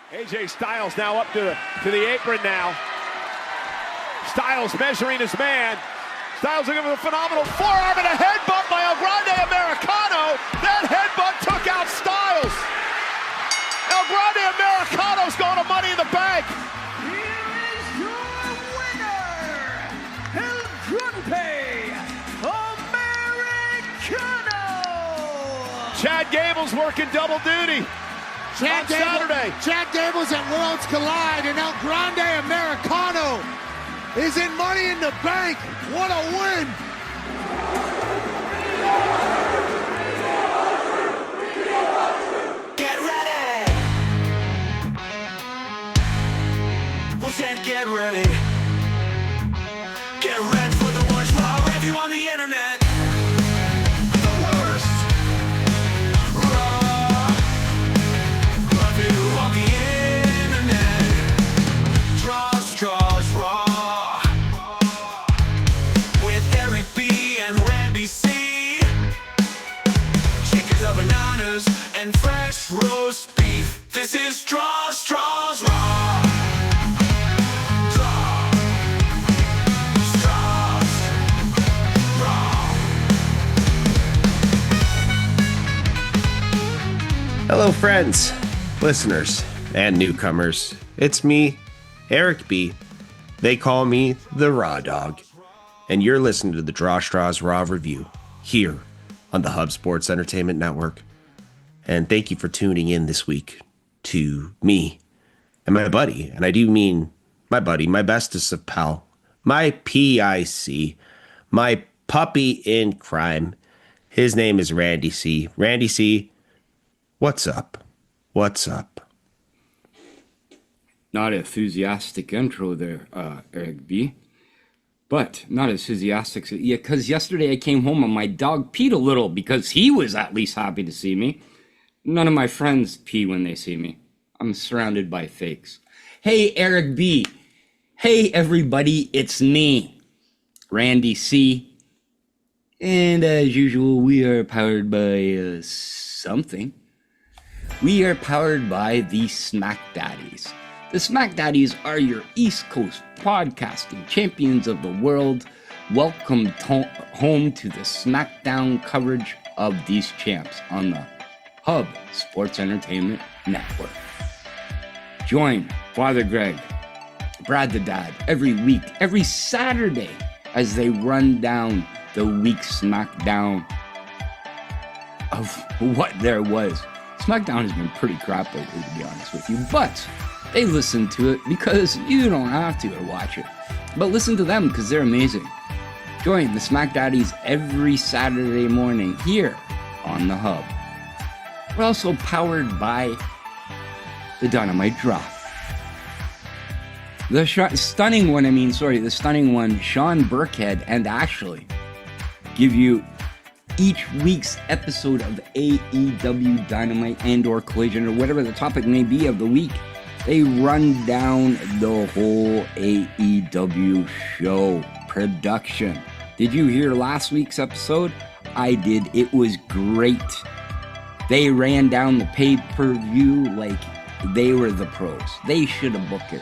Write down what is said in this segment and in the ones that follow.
AJ Styles now up to the apron now. Styles measuring his man. Styles looking for a phenomenal forearm and a headbutt by Grande Americano. That headbutt took out Styles. Grande Americano's going to Money in the Bank. Here is your winner, Grande Americano. Chad Gable's working double duty. Saturday. Chad Gable's at Worlds Collide, and now Grande Americano is in Money in the Bank. What a win! Get ready. We'll say get ready. Get ready for the worst raw review on the internet. The worst raw review on the internet. STRAWS raw. And fresh roast beef. This is STRAWS raw. STRAWS raw. Hello, friends, listeners, and newcomers. It's me, Eric B. They call me the Raw Dog, and you're listening to the STRAWS Raw review here on the Hub Sports Entertainment Network. And thank you for tuning in this week to me and my buddy. And I do mean my buddy, my bestest of pal, my PIC, my puppy in crime. His name is Randy C. Randy C., what's up? What's up? Not an enthusiastic intro there, Eric B. But not as enthusiastic. Yeah, because yesterday I came home and my dog peed a little because he was at least happy to see me. None of my friends pee when they see me. I'm surrounded by fakes. Hey, Eric B. Hey, everybody, it's me, Randy C. And as usual, we are powered by something. We are powered by the SmackDaddies. The SmackDaddies are your East Coast podcasting champions of the world. Welcome home to the SmackDown coverage of these champs on the Hub Sports Entertainment Network. Join Father Greg, Brad the Dad, every week, every Saturday, as they run down the week's SmackDown of what there was. SmackDown has been pretty crap lately, to be honest with you, but they listen to it because you don't have to watch it. But listen to them because they're amazing. Join the SmackDaddies every Saturday morning here on the Hub. We're also powered by the Dynamite Drop. The stunning one, Sean Burkhead and Ashley give you each week's episode of AEW Dynamite and or Collision or whatever the topic may be of the week. They run down the whole AEW show production. Did you hear last week's episode? I did. It was great. They ran down the pay-per-view like they were the pros. They should have booked it.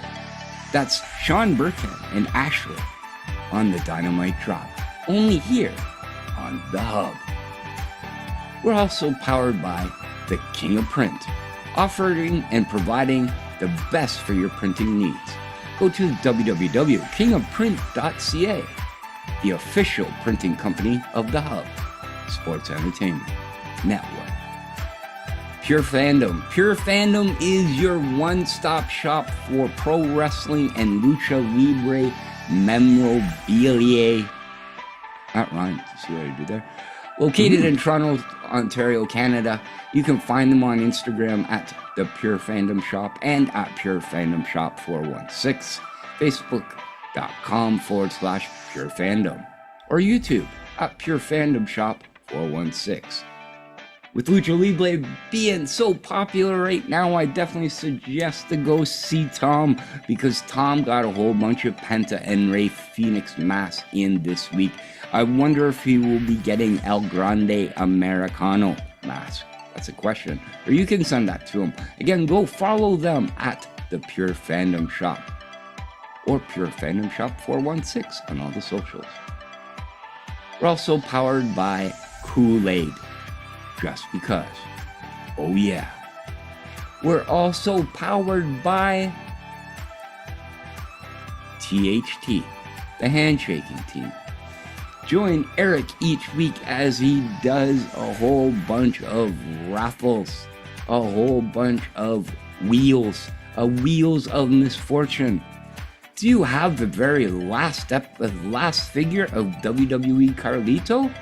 That's Sean Burkhead and Ashley on the Dynamite Drop. Only here on the Hub. We're also powered by the King of Print, offering and providing the best for your printing needs. Go to www.kingofprint.ca, the official printing company of the Hub Sports Entertainment Network. Pure Fandom. Pure Fandom is your one-stop shop for pro wrestling and lucha libre memorabilia. That rhymed. See what I did there? Located in Toronto, Ontario, Canada. You can find them on Instagram at the Pure Fandom Shop and at Pure Fandom Shop 416. Facebook.com/Pure Fandom. Or YouTube at Pure Fandom Shop 416. With Lucha Libre being so popular right now, I definitely suggest to go see Tom because Tom got a whole bunch of Penta and Rey Fenix masks in this week. I wonder if he will be getting El Grande Americano mask That's a question. Or you can send that to them. Again, go follow them at the Pure Fandom Shop or Pure Fandom Shop 416 on all the socials. We're also powered by Kool-Aid, just because. Oh yeah. We're also powered by THT, the handshaking team. Join Eric each week as he does a whole bunch of raffles, a whole bunch of wheels of misfortune. Do you have the very last figure of WWE Carlito?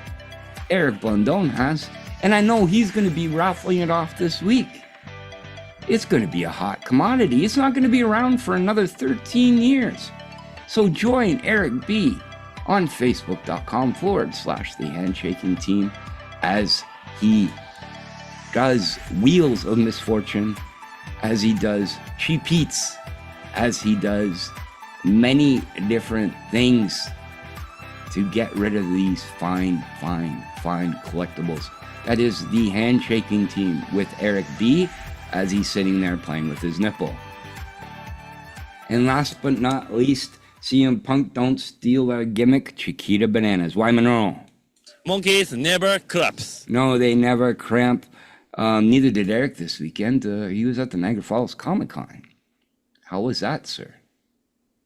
Eric Blondon has, and I know he's going to be raffling it off this week. It's going to be a hot commodity. It's not going to be around for another 13 years. So join Eric B on Facebook.com/The Handshaking Team as he does Wheels of Misfortune, as he does Cheap Eats, as he does many different things to get rid of these fine collectibles. That is the Handshaking Team with Eric B as he's sitting there playing with his nipple. And last but not least, CM Punk don't steal our gimmick, Chiquita Bananas. Why, Monroe? Monkeys never collapse. No, they never cramp. Neither did Eric this weekend. He was at the Niagara Falls Comic-Con. How was that, sir?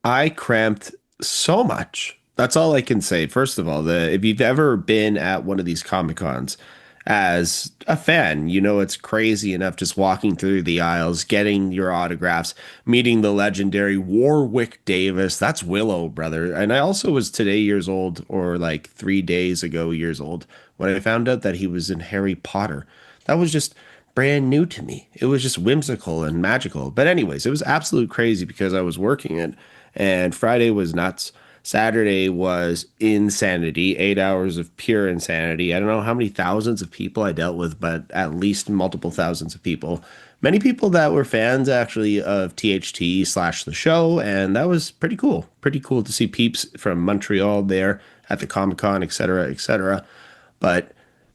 I cramped so much. That's all I can say. First of all, if you've ever been at one of these Comic-Cons as a fan, you know it's crazy enough just walking through the aisles, getting your autographs, meeting the legendary Warwick Davis. That's Willow, brother. And I also was today years old, or like 3 days ago years old, when I found out that he was in Harry Potter. That was just brand new to me. It was just whimsical and magical. But anyways, it was absolute crazy because I was working it, and Friday was nuts. Saturday was insanity, 8 hours of pure insanity. I don't know how many thousands of people I dealt with, but at least multiple thousands of people. Many people that were fans actually of THT/the show, and that was pretty cool. Pretty cool to see peeps from Montreal there at the Comic-Con, etc., etc. But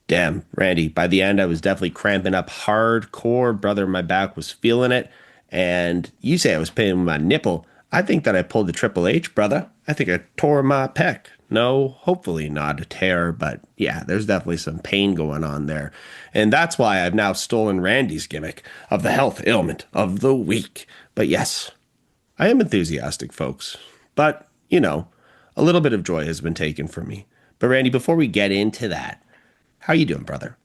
damn, Randy, by the end I was definitely cramping up hardcore, brother. My back was feeling it, and you say I was paying with my nipple. I think that I pulled the Triple H, brother. I think I tore my pec. No, hopefully not a tear, but yeah, there's definitely some pain going on there. And that's why I've now stolen Randy's gimmick of the health ailment of the week. But yes, I am enthusiastic, folks. But, you know, a little bit of joy has been taken from me. But Randy, before we get into that, how you doing, brother?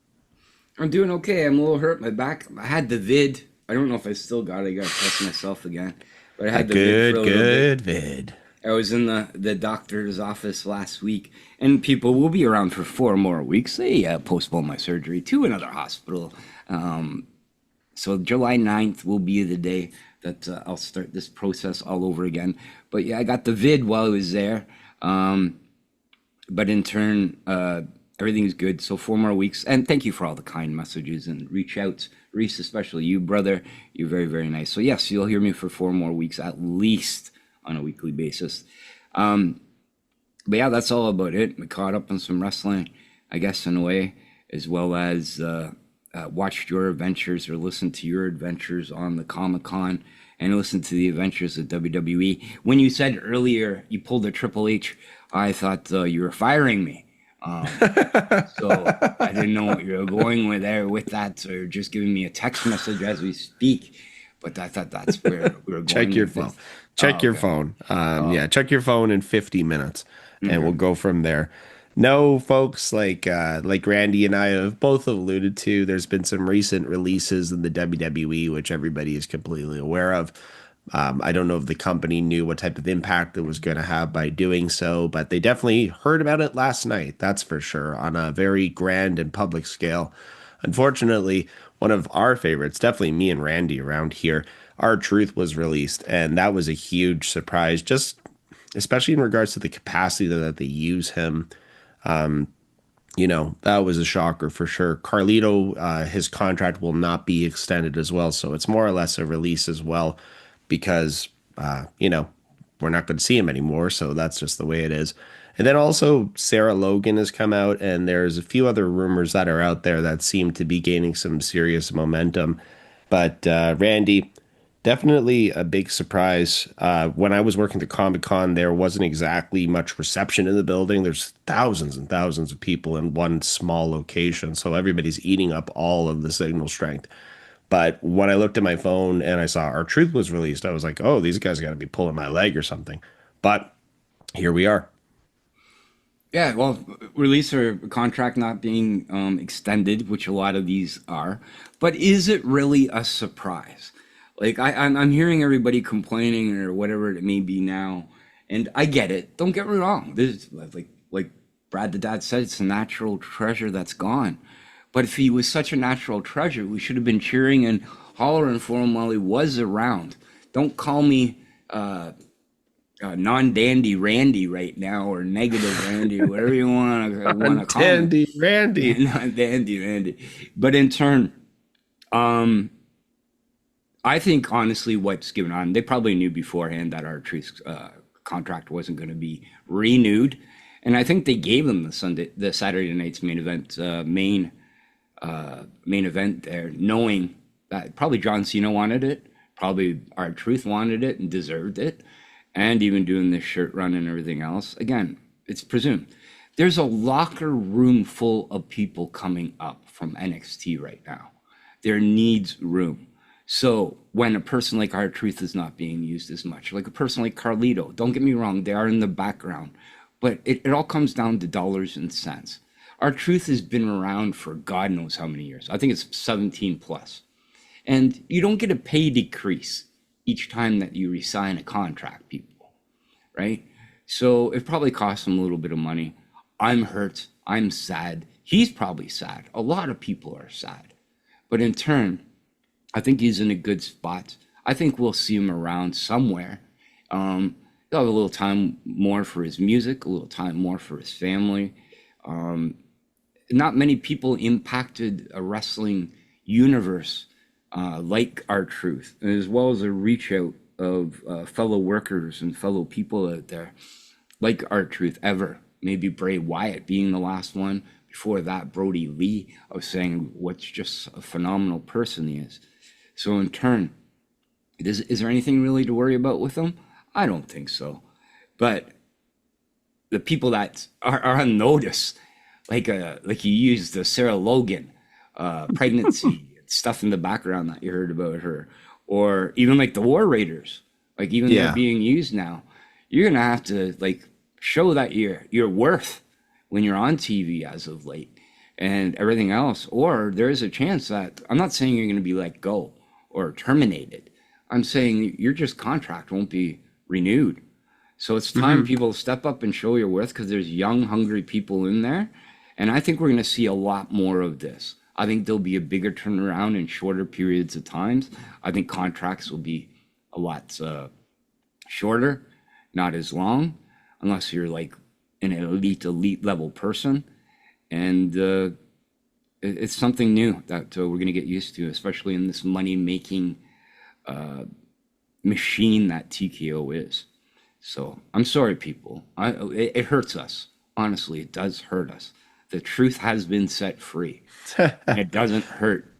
I'm doing okay. I'm a little hurt. My back, I had the vid. I don't know if I still got it. I got to test myself again. But I had the good vid. I was in the doctor's office last week, and people will be around for 4 more weeks. They postponed my surgery to another hospital. So July 9th will be the day that I'll start this process all over again. But yeah, I got the vid while I was there. But in turn, everything's good. So 4 more weeks. And thank you for all the kind messages and reach outs. Reese, especially you, brother. You're very, very nice. So yes, you'll hear me for 4 more weeks at least on a weekly basis. But yeah, that's all about it. We caught up on some wrestling, I guess, in a way, as well as watched your adventures or listened to your adventures on the Comic-Con and listened to the adventures of WWE. When you said earlier you pulled a Triple H, I thought you were firing me. So I didn't know what you were going with there with that, or just giving me a text message as we speak. But I thought that's where we were going. Check your phone. Check your phone. Yeah, check your phone in 50 minutes, and we'll go from there. No, folks, like Randy and I have both alluded to, there's been some recent releases in the WWE, which everybody is completely aware of. I don't know if the company knew what type of impact it was going to have by doing so, but they definitely heard about it last night, that's for sure, on a very grand and public scale. Unfortunately, one of our favorites, definitely me and Randy around here, R-Truth was released, and that was a huge surprise, just especially in regards to the capacity that they use him. You know, that was a shocker for sure. Carlito, his contract will not be extended as well, so it's more or less a release as well, because, you know, we're not going to see him anymore, so that's just the way it is. And then also Sarah Logan has come out, and there's a few other rumors that are out there that seem to be gaining some serious momentum. But Randy, definitely a big surprise. When I was working at Comic Con, there wasn't exactly much reception in the building. There's thousands and thousands of people in one small location, so everybody's eating up all of the signal strength. But when I looked at my phone and I saw R-Truth was released, I was like, oh, these guys got to be pulling my leg or something. But here we are. Yeah, well, release or contract not being extended, which a lot of these are. But is it really a surprise? Like, I'm hearing everybody complaining or whatever it may be now, and I get it. Don't get me wrong. This, like Brad the Dad said, it's a natural treasure that's gone. But if he was such a natural treasure, we should have been cheering and hollering for him while he was around. Don't call me non-dandy Randy right now, or negative Randy, whatever you want to call me. Dandy Randy. Non-dandy Randy. But in turn, I think honestly what's given on, they probably knew beforehand that R-Truth's contract wasn't going to be renewed. And I think they gave them the Saturday night's main event there, knowing that probably John Cena wanted it, probably R-Truth wanted it and deserved it, and even doing this shirt run and everything else. Again, it's presumed. There's a locker room full of people coming up from NXT right now. There needs room. So when a person like R-Truth is not being used as much, like a person like Carlito, don't get me wrong, they are in the background, but it all comes down to dollars and cents. R-Truth has been around for God knows how many years. I think it's 17 plus. And you don't get a pay decrease each time that you resign a contract, people, right? So it probably costs him a little bit of money. I'm hurt. I'm sad. He's probably sad. A lot of people are sad. But in turn, I think he's in a good spot. I think we'll see him around somewhere. He'll have a little time more for his music, a little time more for his family. Not many people impacted a wrestling universe like R-Truth, as well as a reach out of fellow workers and fellow people out there like R-Truth ever. Maybe Bray Wyatt being the last one. Before that, Brody Lee. I was saying what's just a phenomenal person he is. So in turn, is there anything really to worry about with him? I don't think so. But the people that are on notice, like you used the Sarah Logan pregnancy stuff in the background that you heard about her, or even like the War Raiders, like even they're being used now. You're gonna have to like show that you're worth when you're on TV as of late and everything else, or there is a chance that I'm not saying you're gonna be let go or terminated. I'm saying your just contract won't be renewed. So it's time people step up and show your worth, because there's young, hungry people in there. And I think we're going to see a lot more of this. I think there'll be a bigger turnaround in shorter periods of times. I think contracts will be a lot shorter, not as long, unless you're like an elite level person. And it's something new that we're going to get used to, especially in this money-making machine that TKO is. So I'm sorry, people. It hurts us. Honestly, it does hurt us. The truth has been set free. And it doesn't hurt.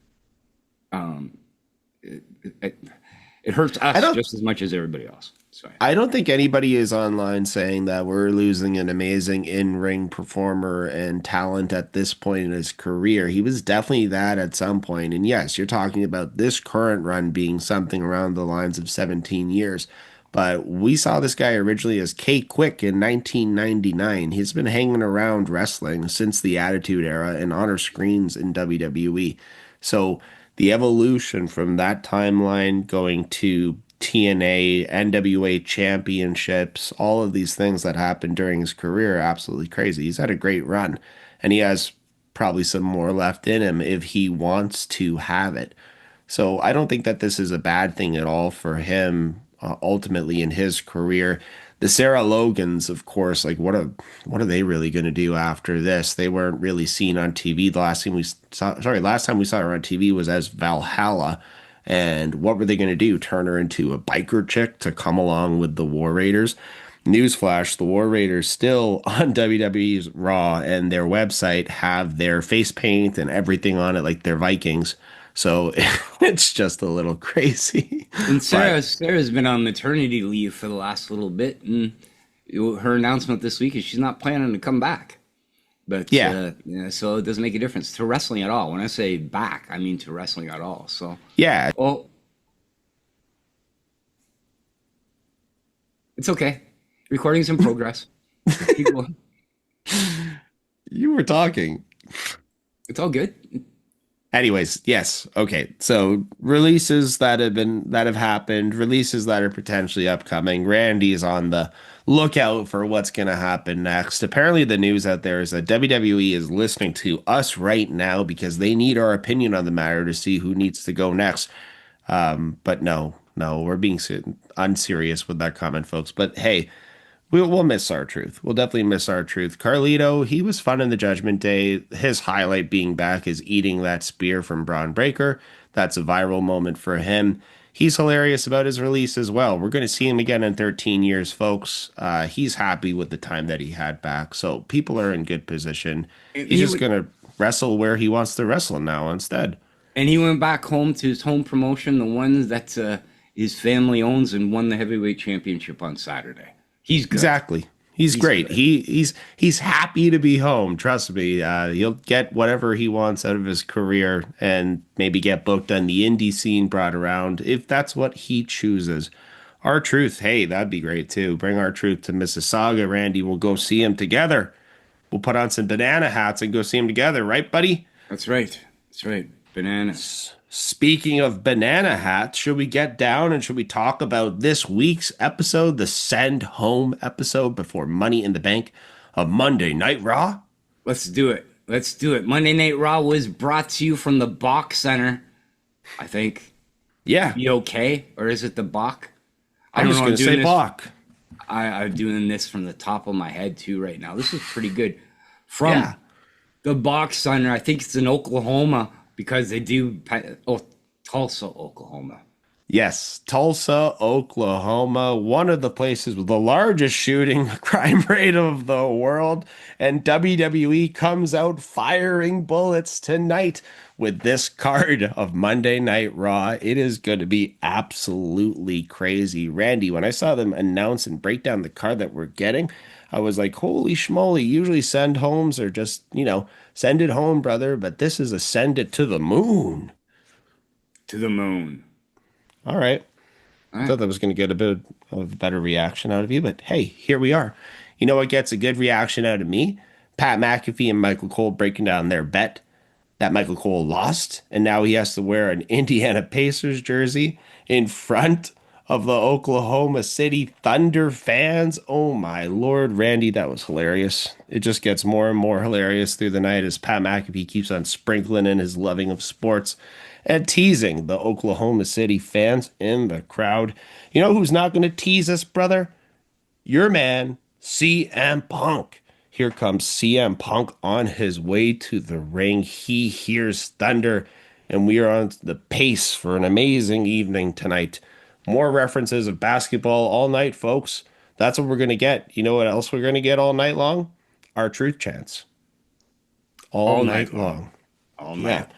It hurts us just as much as everybody else. Sorry. I don't think anybody is online saying that we're losing an amazing in-ring performer and talent at this point in his career. He was definitely that at some point. And yes, you're talking about this current run being something around the lines of 17 years. But we saw this guy originally as K-Quick in 1999. He's been hanging around wrestling since the Attitude Era and on our screens in WWE. So the evolution from that timeline going to TNA, NWA championships, all of these things that happened during his career are absolutely crazy. He's had a great run, and he has probably some more left in him if he wants to have it. So I don't think that this is a bad thing at all for him. Ultimately in his career. The Sarah Logans, of course, like what are they really going to do after this? They weren't really seen on TV. Last time we saw her on TV was as Valhalla. And what were they going to do? Turn her into a biker chick to come along with the War Raiders? Newsflash, the War Raiders still on WWE's Raw, and their website have their face paint and everything on it like they're Vikings. So it's just a little crazy. And Sarah's been on maternity leave for the last little bit, and her announcement this week is she's not planning to come back. But so it doesn't make a difference to wrestling at all. When I say back, I mean to wrestling at all. So yeah, well, it's okay. Recording's in progress. Keep going. You were talking. It's all good. Anyways, yes. Okay. So releases that have happened, releases that are potentially upcoming. Randy is on the lookout for what's going to happen next. Apparently the news out there is that WWE is listening to us right now because they need our opinion on the matter to see who needs to go next. But no, we're being unserious with that comment, folks. But hey, we'll miss our truth. We'll definitely miss our truth. Carlito, he was fun in the Judgment Day. His highlight being back is eating that spear from Braun Breaker. That's a viral moment for him. He's hilarious about his release as well. We're going to see him again in 13 years, folks. He's happy with the time that he had back. So people are in good position. He's just going to wrestle where he wants to wrestle now instead. And he went back home to his home promotion, the one that his family owns, and won the heavyweight championship on Saturday. He's good. Exactly. He's great. Good. He's happy to be home. Trust me. He'll get whatever he wants out of his career and maybe get booked on the indie scene, brought around if that's what he chooses. R-Truth, hey, that'd be great too. Bring R-Truth to Mississauga. Randy, we'll go see him together. We'll put on some banana hats and go see him together, right, buddy? That's right. Bananas. Speaking of banana hats, should we get down and should we talk about this week's episode, the send home episode before Money in the Bank of Monday Night Raw? Let's do it. Monday Night Raw was brought to you from the BOK Center, I think. Yeah. BOK, or is it the BOK? I'm just going to say BOK. I'm doing this from the top of my head too right now. This is pretty good. From the BOK Center, I think it's in Oklahoma. Because they do, Tulsa, Oklahoma. Yes, Tulsa, Oklahoma, one of the places with the largest shooting crime rate of the world. And WWE comes out firing bullets tonight with this card of Monday Night Raw. It is going to be absolutely crazy. Randy, when I saw them announce and break down the card that we're getting, I was like, holy schmoly. Usually send homes are just, send it home, brother. But this is a send it to the moon. To the moon. All right. I thought that was going to get a bit of a better reaction out of you. But hey, here we are. You know what gets a good reaction out of me? Pat McAfee and Michael Cole breaking down their bet that Michael Cole lost. And now he has to wear an Indiana Pacers jersey in front of the Oklahoma City Thunder fans. Oh my Lord, Randy, that was hilarious. It just gets more and more hilarious through the night as Pat McAfee keeps on sprinkling in his loving of sports and teasing the Oklahoma City fans in the crowd. You know who's not going to tease us, brother? Your man, CM Punk. Here comes CM Punk on his way to the ring. He hears thunder, and we are on the pace for an amazing evening tonight. More references of basketball all night, folks. That's what we're going to get. You know what else we're going to get all night long? Our truth chants. All night long. All night. Yeah.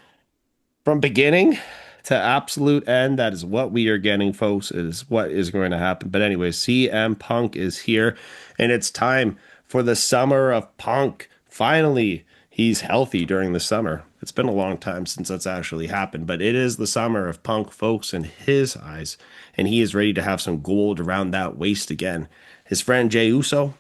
From beginning to absolute end, that is what we are getting, folks. It is what is going to happen. But anyway, CM Punk is here, and it's time for the summer of Punk. Finally, he's healthy during the summer. It's been a long time since that's actually happened, but it is the summer of Punk, folks, in his eyes, and he is ready to have some gold around that waist again. His friend Jey Uso,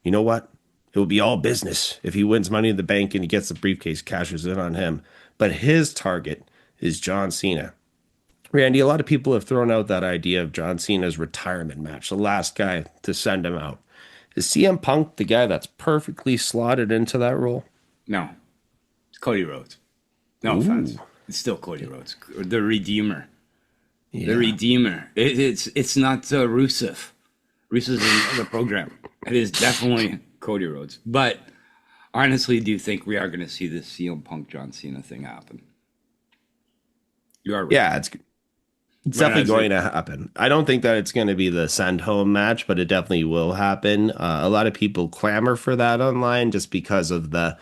you know what? It will be all business if he wins Money in the Bank and he gets the briefcase, cashes in on him. But his target is John Cena. Randy, a lot of people have thrown out that idea of John Cena's retirement match, the last guy to send him out. Is CM Punk the guy that's perfectly slotted into that role? No. It's Cody Rhodes. No offense. It's still Cody Rhodes. The Redeemer. Yeah. The Redeemer. It's not Rusev. Rusev's in the program. It is definitely Cody Rhodes. But I honestly do think we are going to see this CM Punk John Cena thing happen. You are right. Yeah, it's It's definitely going to happen. I don't think that it's going to be the send home match, but it definitely will happen. A lot of people clamor for that online just because of the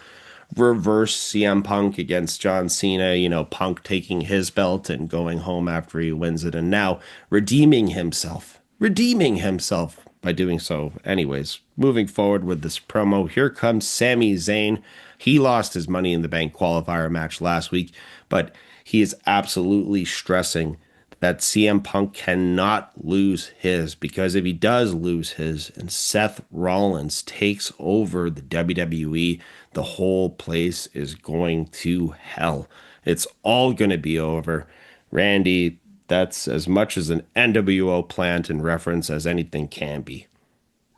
reverse CM Punk against John Cena, Punk taking his belt and going home after he wins it and now redeeming himself by doing so. Anyways, moving forward with this promo, here comes Sami Zayn. He lost his Money in the Bank qualifier match last week, but he is absolutely stressing that CM Punk cannot lose his, because if he does lose his and Seth Rollins takes over the WWE, the whole place is going to hell. It's all going to be over. Randy, that's as much as an NWO plant in reference as anything can be.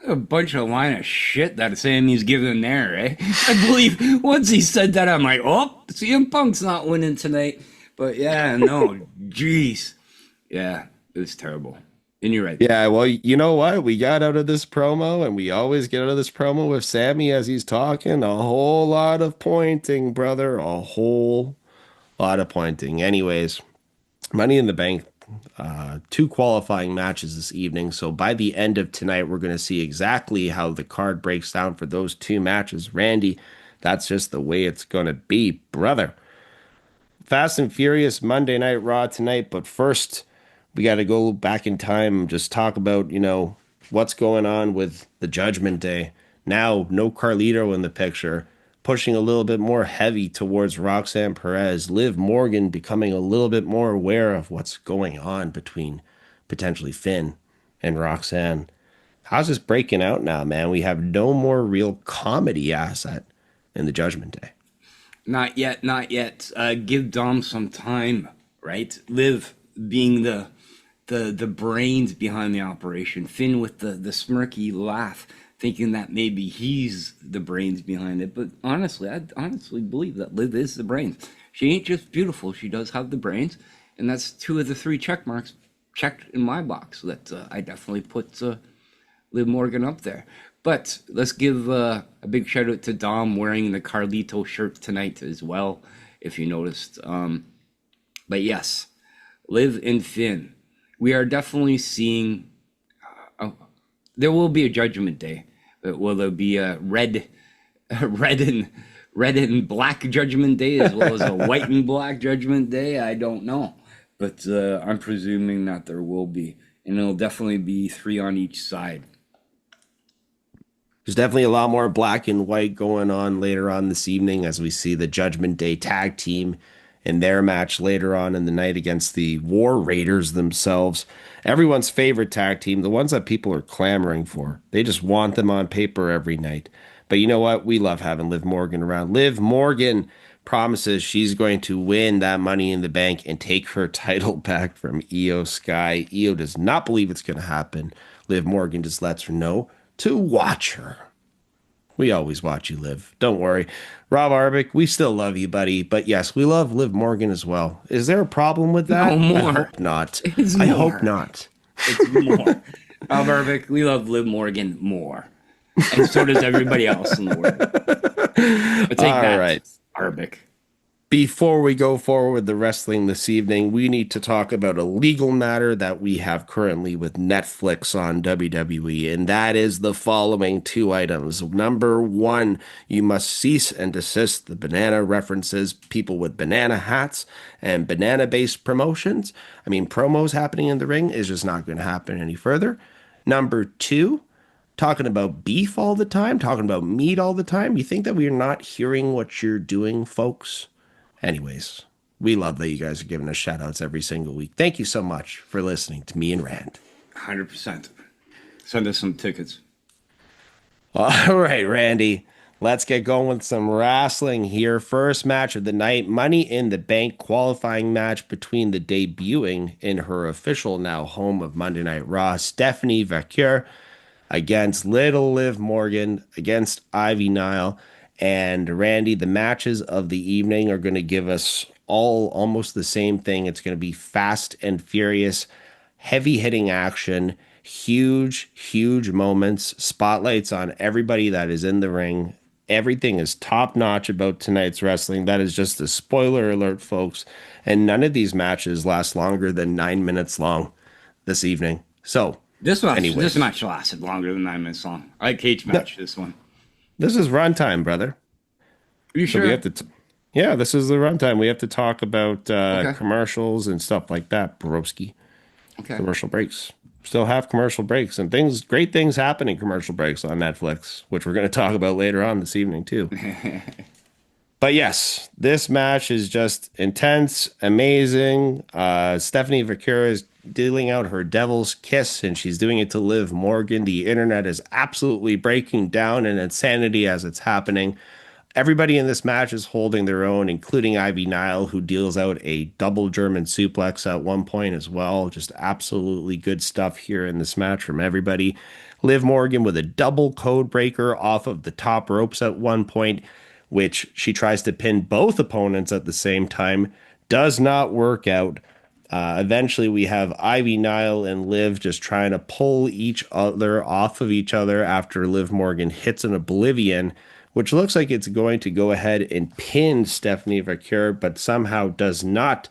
A bunch of line of shit that Sammy's giving there, eh? I believe once he said that, I'm like, oh, CM Punk's not winning tonight. But yeah, no, jeez. Yeah, it was terrible. And you're right. Yeah, well, you know what? We got out of this promo, and we always get out of this promo with Sami as he's talking. A whole lot of pointing, brother. A whole lot of pointing. Anyways, Money in the Bank, 2 qualifying matches this evening. So by the end of tonight, we're going to see exactly how the card breaks down for those 2 matches. Randy, that's just the way it's going to be, brother. Fast and Furious Monday Night Raw tonight, but first we got to go back in time and just talk about, what's going on with the Judgment Day. Now, no Carlito in the picture, pushing a little bit more heavy towards Roxanne Perez. Liv Morgan becoming a little bit more aware of what's going on between potentially Finn and Roxanne. How's this breaking out now, man? We have no more real comedy asset in the Judgment Day. Not yet, not yet. Give Dom some time, right? Liv being the brains behind the operation. Finn with the smirky laugh, thinking that maybe he's the brains behind it. But honestly, I honestly believe that Liv is the brains. She ain't just beautiful. She does have the brains. And that's 2 of the 3 check marks checked in my box. That I definitely put Liv Morgan up there. But let's give a big shout out to Dom wearing the Carlito shirt tonight as well, if you noticed. But yes, Liv and Finn. We are definitely seeing. There will be a Judgment Day. Will there be a red and black Judgment Day as well as a white and black Judgment Day? I don't know, but I'm presuming that there will be, and it'll definitely be 3 on each side. There's definitely a lot more black and white going on later on this evening as we see the Judgment Day tag team in their match later on in the night against the War Raiders themselves. Everyone's favorite tag team, the ones that people are clamoring for. They just want them on paper every night. But you know what? We love having Liv Morgan around. Liv Morgan promises she's going to win that Money in the Bank and take her title back from Io Sky. Io does not believe it's going to happen. Liv Morgan just lets her know to watch her. We always watch you, Liv. Don't worry. Rob Arbic, we still love you, buddy. But yes, we love Liv Morgan as well. Is there a problem with that? No more. I hope not. I hope not. It's more. Rob Arbic, we love Liv Morgan more. And so does everybody else in the world. But take that, right, Arbic. Before we go forward with the wrestling this evening, we need to talk about a legal matter that we have currently with Netflix on WWE, and that is the following 2 items. Number 1, you must cease and desist the banana references, people with banana hats and banana-based promotions. I mean, promos happening in the ring is just not going to happen any further. Number 2, talking about beef all the time, talking about meat all the time. You think that we're not hearing what you're doing, folks? Anyways, we love that you guys are giving us shout outs every single week. Thank you so much for listening to me and Rand. 100%. Send us some tickets. All right, Randy, let's get going with some wrestling here. First match of the night, Money in the Bank qualifying match between the debuting in her official now home of Monday Night Raw, Stephanie Vaquer against Little Liv Morgan against Ivy Nile. And Randy, the matches of the evening are going to give us all almost the same thing. It's going to be fast and furious, heavy hitting action, huge moments, spotlights on everybody that is in the ring. Everything is top notch about tonight's wrestling. That is just a spoiler alert, folks. And none of these matches last longer than 9 minutes long this evening. So, This anyways, match lasted longer than 9 minutes long. I like cage match, this one. this is runtime, brother. Are you So sure? we have to. Yeah, this is the runtime. We have to talk about Okay. commercials and stuff like that, broski. Okay. Commercial breaks. Still have commercial breaks and great things happen in commercial breaks on Netflix, which we're going to talk about later on this evening too. But yes, this match is just intense, amazing. Stephanie Vaquera is dealing out her devil's kiss, and she's doing it to Liv Morgan. The internet is absolutely breaking down in insanity as it's happening. Everybody in this match is holding their own, including Ivy Nile, who deals out a double German suplex at one point as well. Just absolutely good stuff here in this match from everybody. Liv Morgan with a double code breaker off of the top ropes at one point, which she tries to pin both opponents at the same time. Does not work out. Eventually, we have Ivy Nile and Liv just trying to pull each other off of each other after Liv Morgan hits an Oblivion, which looks like it's going to go ahead and pin Stephanie Vaquera, but somehow does not.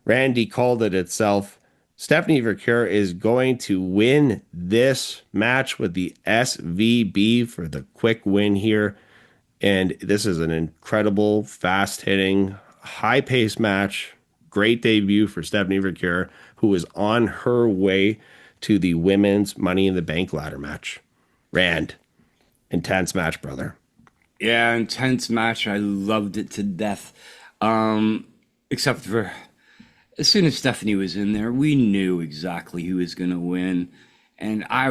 Randy called it itself. Stephanie Vaquera is going to win this match with the SVB for the quick win here. And this is an incredible, fast-hitting, high-paced match. Great debut for Stephanie Vaquera, who is on her way to the women's Money in the Bank ladder match. Rand, intense match, brother. Yeah, intense match. I loved it to death. Except for as soon as Stephanie was in there, we knew exactly who was going to win. And I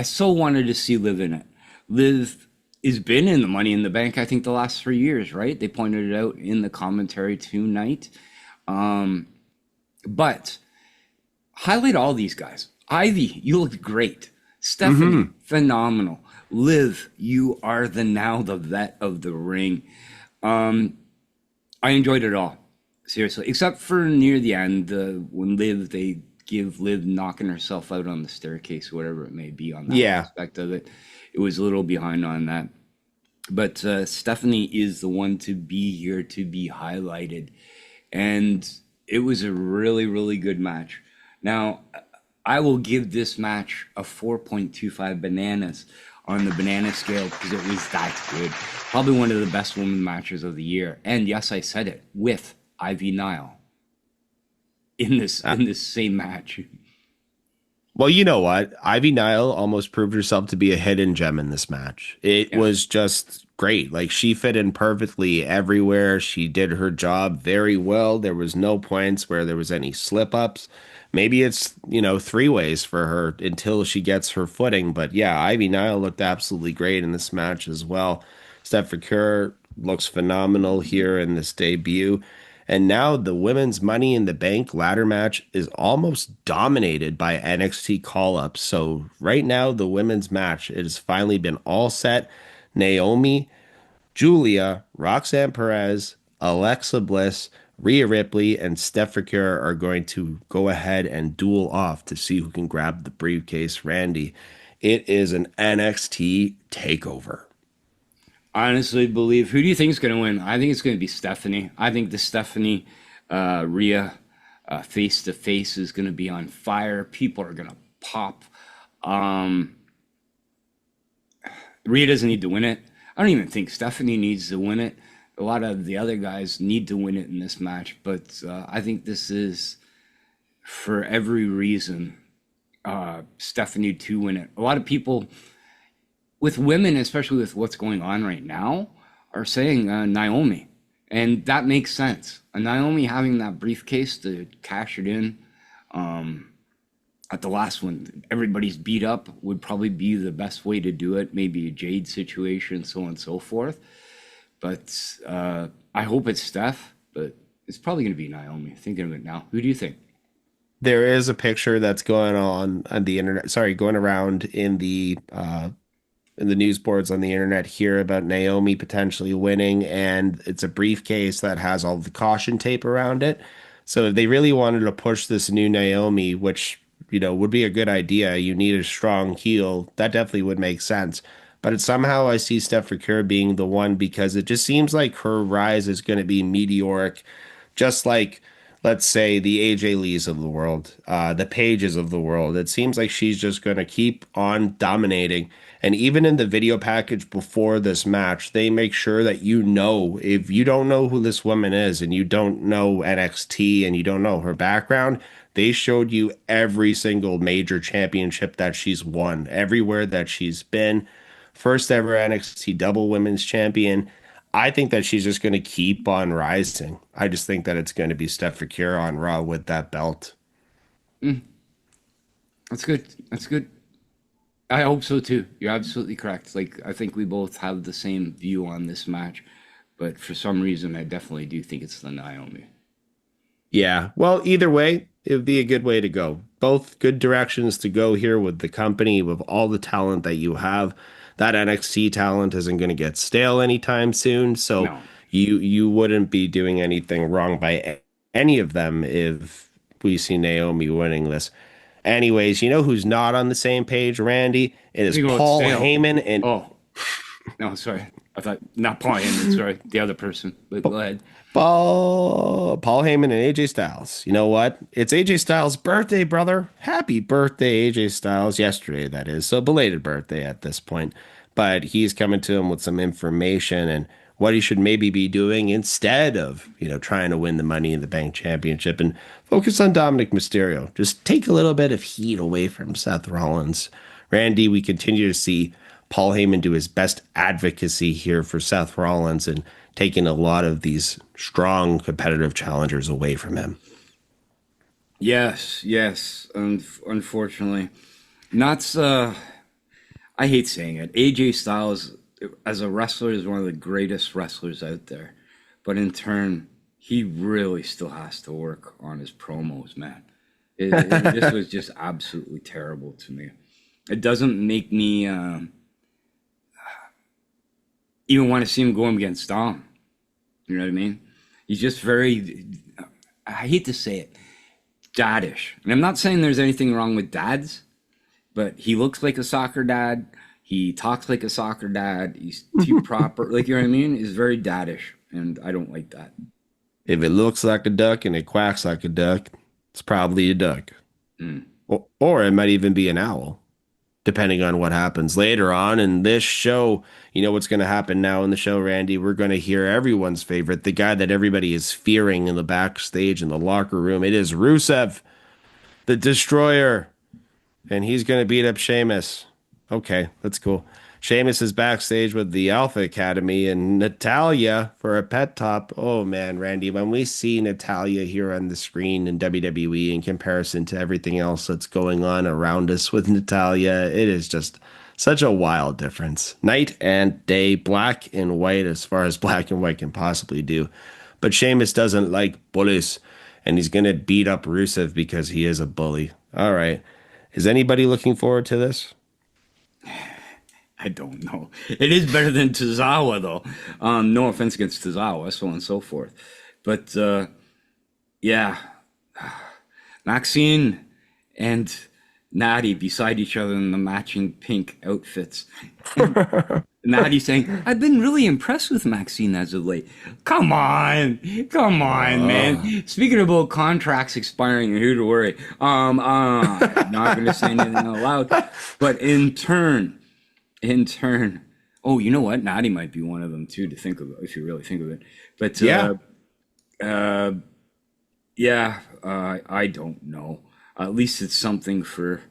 so wanted to see Liv in it. Liv has been in the Money in the Bank, I think, the last 3 years, right? They pointed it out in the commentary tonight. But highlight all these guys. Ivy, you looked great. Stephanie, phenomenal. Liv, you are the vet of the ring. I enjoyed it all, seriously, except for near the end when they give Liv knocking herself out on the staircase, whatever it may be on that aspect of it. It was a little behind on that. But Stephanie is the one to be here, to be highlighted. And it was a really, really good match. Now, I will give this match a 4.25 bananas on the banana scale because it was that good. Probably one of the best women matches of the year. And yes, I said it, with Ivy Nile in this same match. Well, you know what? Ivy Nile almost proved herself to be a hidden gem in this match. It was just great. Like, she fit in perfectly everywhere. She did her job very well. There was no points where there was any slip-ups. Maybe it's, three ways for her until she gets her footing. But yeah, Ivy Nile looked absolutely great in this match as well. Steph Vaquera looks phenomenal here in this debut. And now the women's Money in the Bank ladder match is almost dominated by NXT call-ups. So right now, the women's match, it has finally been all set. Naomi, Julia, Roxanne Perez, Alexa Bliss, Rhea Ripley, and Steph Vaquera are going to go ahead and duel off to see who can grab the briefcase. Randy, it is an NXT takeover. Honestly believe, who do you think is going to win? I think it's going to be Stephanie. I think the Stephanie Rhea face to face is going to be on fire. People are going to pop. Rhea doesn't need to win it. I don't even think Stephanie needs to win it. A lot of the other guys need to win it in this match, but I think this is, for every reason, Stephanie to win it. A lot of people with women, especially with what's going on right now, are saying Naomi. And that makes sense. Naomi having that briefcase to cash it in at the last one, everybody's beat up, would probably be the best way to do it. Maybe a Jade situation, so on and so forth. But I hope it's Steph, but it's probably going to be Naomi. Thinking of it now. Who do you think? There is a picture that's going on the internet. Sorry, going around in the news boards on the internet here about Naomi potentially winning, and it's a briefcase that has all the caution tape around it. So if they really wanted to push this new Naomi, which would be a good idea, you need a strong heel. That definitely would make sense. but somehow I see Steph Curry being the one because it just seems like her rise is going to be meteoric, just like, let's say, the AJ Lees of the world, the Paiges of the world. It seems like she's just going to keep on dominating. And even in the video package before this match, they make sure that if you don't know who this woman is and you don't know NXT and you don't know her background, they showed you every single major championship that she's won, everywhere that she's been. First ever NXT double women's champion. I think that she's just going to keep on rising. I just think that it's going to be Steph Curry on Raw with that belt. That's good. That's good. I hope so too. You're absolutely correct. Like, I think we both have the same view on this match, but for some reason, I definitely do think it's the Naomi. Yeah. Well, either way, it would be a good way to go. Both good directions to go here with the company, with all the talent that you have. That NXT talent isn't going to get stale anytime soon, so No. you wouldn't be doing anything wrong by any of them if we see Naomi winning this. Anyways, you know who's not on the same page, Randy? It is You go with Paul stale. Heyman and Oh, no, sorry. I thought, not Paul Heyman, sorry. The other person. But go ahead. Paul Heyman and AJ Styles. You know what? It's AJ Styles' birthday, brother. Happy birthday, AJ Styles. Yesterday, that is. So belated birthday at this point. But he's coming to him with some information and what he should maybe be doing instead of, trying to win the Money in the Bank championship and focus on Dominic Mysterio. Just take a little bit of heat away from Seth Rollins. Randy, we continue to see Paul Heyman do his best advocacy here for Seth Rollins and taking a lot of these strong competitive challengers away from him. Yes. Unfortunately. I hate saying it. AJ Styles, as a wrestler, is one of the greatest wrestlers out there. But in turn, he really still has to work on his promos, man. This was just absolutely terrible to me. It doesn't make me even want to see him going against Dom. You know what I mean? He's just very, I hate to say it, daddish. And I'm not saying there's anything wrong with dads, but he looks like a soccer dad. He talks like a soccer dad. He's too proper. Like, you know what I mean? He's very daddish, and I don't like that. If it looks like a duck and it quacks like a duck, it's probably a duck. Or it might even be an owl, depending on what happens later on in this show. You know what's going to happen now in the show, Randy? We're going to hear everyone's favorite, the guy that everybody is fearing in the backstage in the locker room. It is Rusev, the Destroyer, and he's going to beat up Sheamus. Okay, that's cool. Sheamus is backstage with the Alpha Academy and Natalya for a pet top. Oh man, Randy, when we see Natalya here on the screen in WWE in comparison to everything else that's going on around us with Natalya, it is just such a wild difference. Night and day, black and white, as far as black and white can possibly do. But Sheamus doesn't like bullies, and he's going to beat up Rusev because he is a bully. All right. Is anybody looking forward to this? I don't know. It is better than Tozawa, though. No offense against Tozawa, so on and so forth. But, yeah. Maxine and Natty beside each other in the matching pink outfits. Natty saying, I've been really impressed with Maxine as of late. Come on, man. Speaking about contracts expiring, you're here to worry. I'm not going to say anything out loud. But in turn, oh, you know what? Natty might be one of them too, to think of, if you really think of it. But I don't know. At least it's something for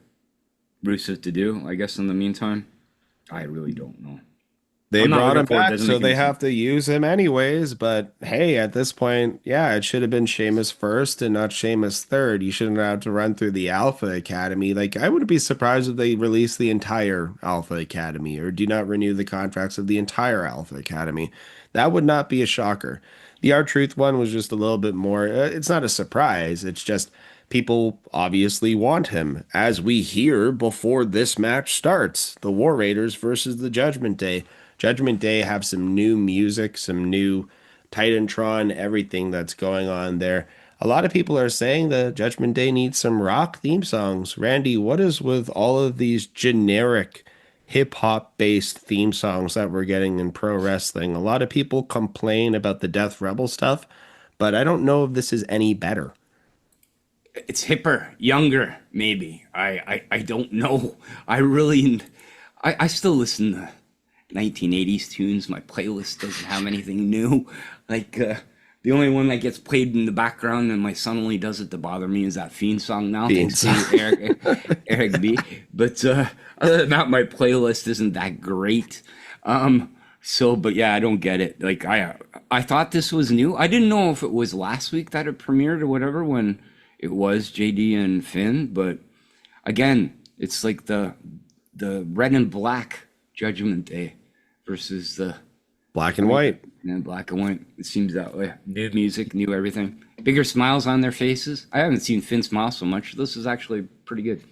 Rusev to do, I guess, in the meantime. I really don't know. They brought him back, so they have to use him anyways. But hey, at this point, yeah, it should have been Sheamus first and not Sheamus third. You shouldn't have to run through the Alpha Academy. Like, I wouldn't be surprised if they release the entire Alpha Academy or do not renew the contracts of the entire Alpha Academy. That would not be a shocker. The R-Truth one was just a little bit more. It's not a surprise. It's just people obviously want him, as we hear before this match starts. The War Raiders versus the Judgment Day. Judgment Day have some new music, some new Titantron, everything that's going on there. A lot of people are saying that Judgment Day needs some rock theme songs. Randy, what is with all of these generic hip hop based theme songs that we're getting in pro wrestling. A lot of people complain about the Death Rebel stuff, but I don't know if this is any better. It's hipper, younger, maybe. I don't know. I still listen to 1980s tunes. My playlist doesn't have anything new. Like, the only one that gets played in the background, and my son only does it to bother me, is that Fiend song now. Thanks to Eric B. But other than that, my playlist isn't that great. But yeah, I don't get it. Like, I thought this was new. I didn't know if it was last week that it premiered or whatever when it was JD and Finn. But again, it's like the red and black Judgment Day versus the black and white. And black and white. It seems that way. New music, new everything. Bigger smiles on their faces. I haven't seen Finn smile so much. This is actually pretty good.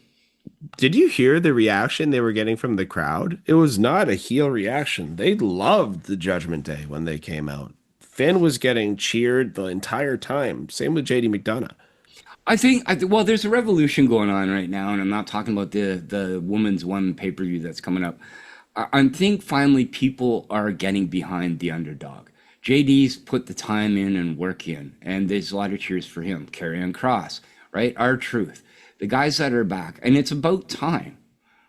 Did you hear the reaction they were getting from the crowd? It was not a heel reaction. They loved the Judgment Day when they came out. Finn was getting cheered the entire time. Same with JD McDonough. I think, well, there's a revolution going on right now, and I'm not talking about the Women's One pay-per-view that's coming up. I think finally people are getting behind the underdog. JD's put the time in and work in, and there's a lot of cheers for him. Karrion Kross, right? R-Truth. The guys that are back, and it's about time,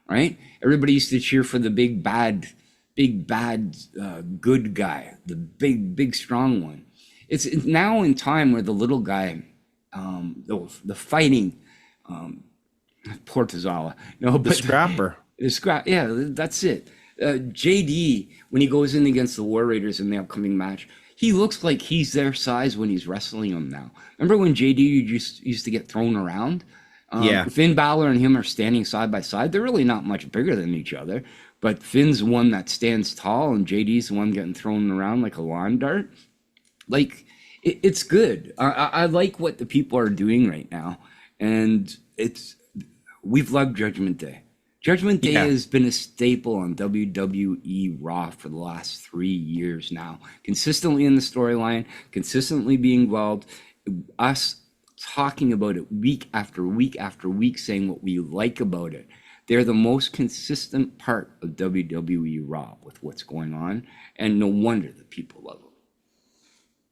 right? Everybody used to cheer for the big bad good guy, the big strong one. It's now in time where the little guy, the fighting, poor Tozawa, no, but the scrapper, yeah, that's it. JD, when he goes in against the War Raiders in the upcoming match, he looks like he's their size when he's wrestling them now. Remember when JD used to get thrown around? Yeah. Finn Balor and him are standing side by side. They're really not much bigger than each other, but Finn's the one that stands tall and JD's the one getting thrown around like a lawn dart. Like, it's good. I like what the people are doing right now, and we've loved Judgment Day. Judgment Day has been a staple on WWE Raw for the last 3 years now. Consistently in the storyline, consistently being involved. Us talking about it week after week after week, saying what we like about it. They're the most consistent part of WWE Raw with what's going on, and no wonder that people love them.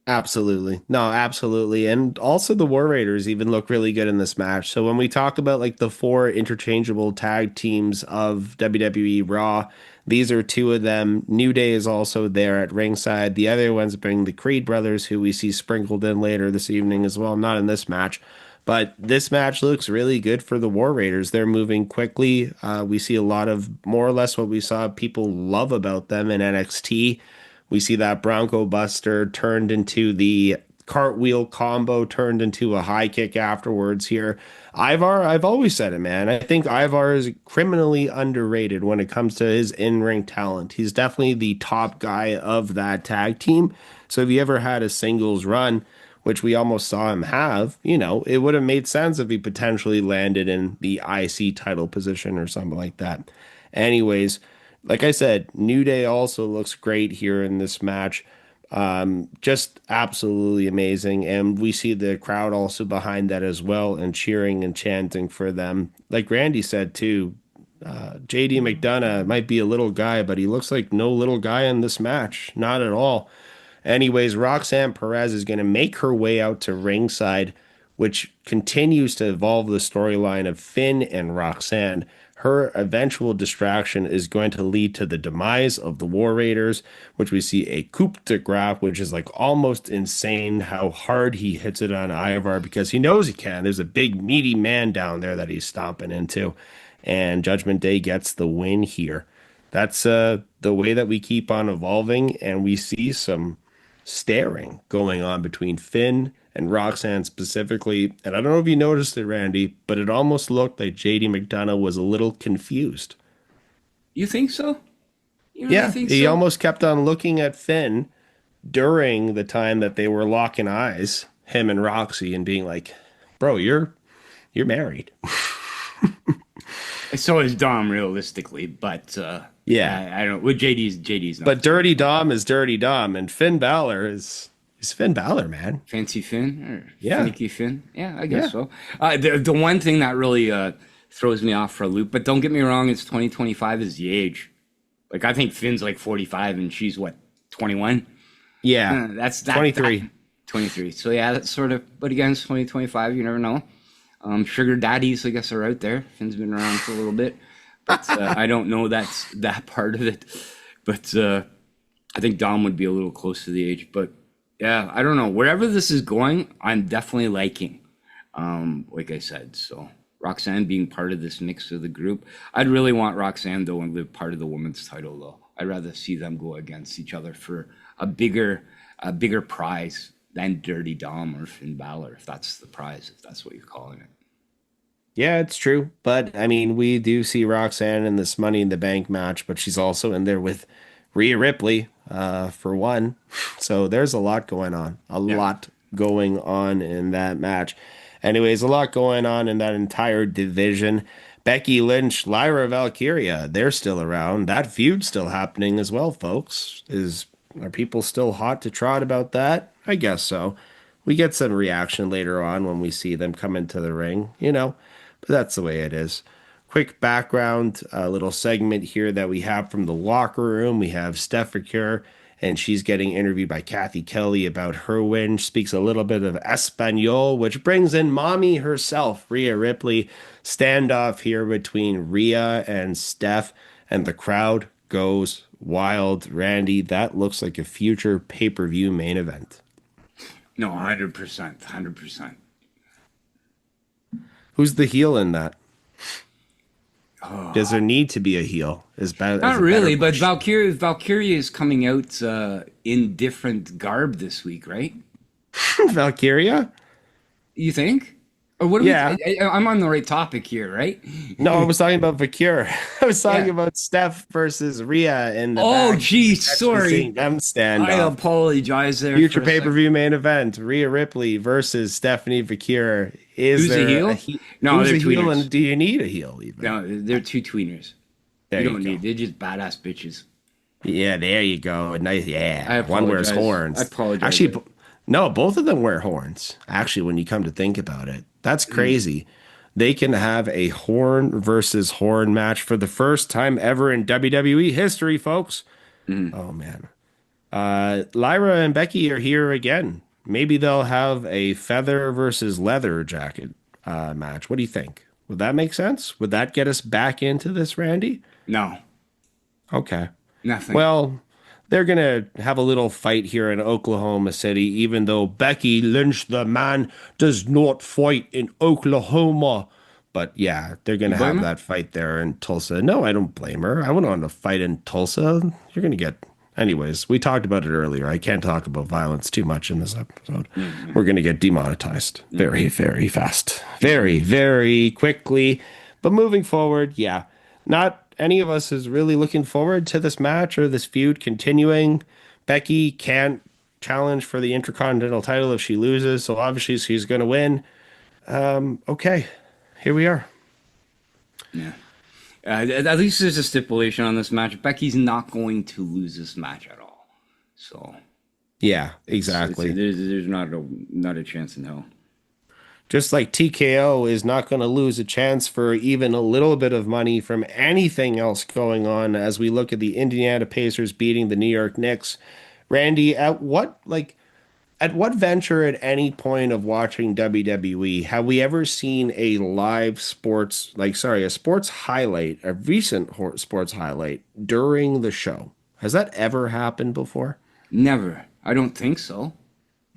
Absolutely. No, absolutely. And also the War Raiders even look really good in this match. So when we talk about like the 4 interchangeable tag teams of WWE Raw, these are 2 of them. New Day is also there at ringside. The other ones bring the Creed brothers, who we see sprinkled in later this evening as well. Not in this match, but this match looks really good for the War Raiders. They're moving quickly. We see a lot of more or less what we saw people love about them in NXT. We see that Bronco Buster turned into the cartwheel combo, turned into a high kick afterwards here. Ivar, I've always said it, man. I think Ivar is criminally underrated when it comes to his in-ring talent. He's definitely the top guy of that tag team. So if he ever had a singles run, which we almost saw him have, it would have made sense if he potentially landed in the IC title position or something like that. Anyways, like I said, New Day also looks great here in this match. Just absolutely amazing. And we see the crowd also behind that as well and cheering and chanting for them. Like Randy said too, JD McDonough might be a little guy, but he looks like no little guy in this match. Not at all. Anyways, Roxanne Perez is going to make her way out to ringside, which continues to evolve the storyline of Finn and Roxanne. Her eventual distraction is going to lead to the demise of the War Raiders, which we see a coup de grace, which is like almost insane how hard he hits it on Ivar because he knows he can. There's a big meaty man down there that he's stomping into, and Judgment Day gets the win here. That's the way that we keep on evolving, and we see some staring going on between Finn and Roxanne specifically. And I don't know if you noticed it, Randy, but it almost looked like JD McDonough was a little confused. You think so? He almost kept on looking at Finn during the time that they were locking eyes, him and Roxy, and being like, bro, you're married. So is Dom, realistically, but I don't. With JD's not. But Dirty Dom is Dirty Dom, and Finn Balor is Finn Balor, man. Fancy Finn or finicky Finn? Yeah, I guess so. The one thing that really throws me off for a loop. But don't get me wrong, it's 2025 is the age. Like, I think Finn's like 45 and she's, what, 21? Yeah. That's that. 23. 23. So, yeah, that's sort of, but again, it's 2025. You never know. Sugar daddies, I guess, are out there. Finn's been around for a little bit. But I don't know that's that part of it. But I think Dom would be a little close to the age. But, yeah, I don't know. Wherever this is going, I'm definitely liking, like I said. So, Roxanne being part of this mix of the group. I'd really want Roxanne, though, and live part of the women's title, though. I'd rather see them go against each other for a bigger prize than Dirty Dom or Finn Balor, if that's the prize, if that's what you're calling it. Yeah, it's true. But, I mean, we do see Roxanne in this Money in the Bank match, but she's also in there with Rhea Ripley, for one. So there's a lot going on. A lot going on in that match. Anyways, a lot going on in that entire division. Becky Lynch, Lyra Valkyria, they're still around. That feud's still happening as well, folks. Are people still hot to trot about that? I guess so. We get some reaction later on when we see them come into the ring, but that's the way it is. Quick background, a little segment here that we have from the locker room. We have Steph Recure, and she's getting interviewed by Kathy Kelly about her win. She speaks a little bit of Espanol, which brings in mommy herself, Rhea Ripley. Standoff here between Rhea and Steph, and the crowd goes wild. Randy, that looks like a future pay-per-view main event. No, 100%, 100%. Who's the heel in that? Does there need to be a heel? Not really, but Valkyria is coming out in different garb this week, right? Valkyria? You think? Or what? I'm on the right topic here, right? No, I was talking about Valkyria. I was talking about Steph versus Rhea in the back. Geez, sorry. Seeing them stand I up. apologize there. Future pay-per-view main event: Rhea Ripley versus Stephanie Valkyria. Who's a heel? No, who's they're a heel, tweeners. and do you need a heel even? No, they're two tweeners. There you don't need. They're just badass bitches. Yeah, there you go. Nice. Yeah, one wears horns. I apologize. Actually, no, both of them wear horns. Actually, when you come to think about it, that's crazy. They can have a horn versus horn match for the first time ever in WWE history, folks. Oh man, Lyra and Becky are here again. Maybe they'll have a feather versus leather jacket match. What do you think? Would that make sense? Would that get us back into this, Randy? No. Okay. Nothing. Well, they're going to have a little fight here in Oklahoma City, even though Becky Lynch, the man, does not fight in Oklahoma. But yeah, they're going to have that fight there in Tulsa. No, I don't blame her. I wouldn't want to fight in Tulsa. You're going to get... Anyways, we talked about it earlier. I can't talk about violence too much in this episode. We're going to get demonetized very, very fast. Very, very quickly. But moving forward, yeah, not any of us is really looking forward to this match or this feud continuing. Becky can't challenge for the Intercontinental title if she loses, so obviously she's going to win. Okay, here we are. Yeah. At least there's a stipulation on this match. Becky's not going to lose this match at all. So, yeah, exactly. There's not a chance in hell. Just like TKO is not going to lose a chance for even a little bit of money from anything else going on as we look at the Indiana Pacers beating the New York Knicks. Randy, at what venture at any point of watching WWE have we ever seen a live sports, a sports highlight, a recent sports highlight during the show? Has that ever happened before? Never. I don't think so.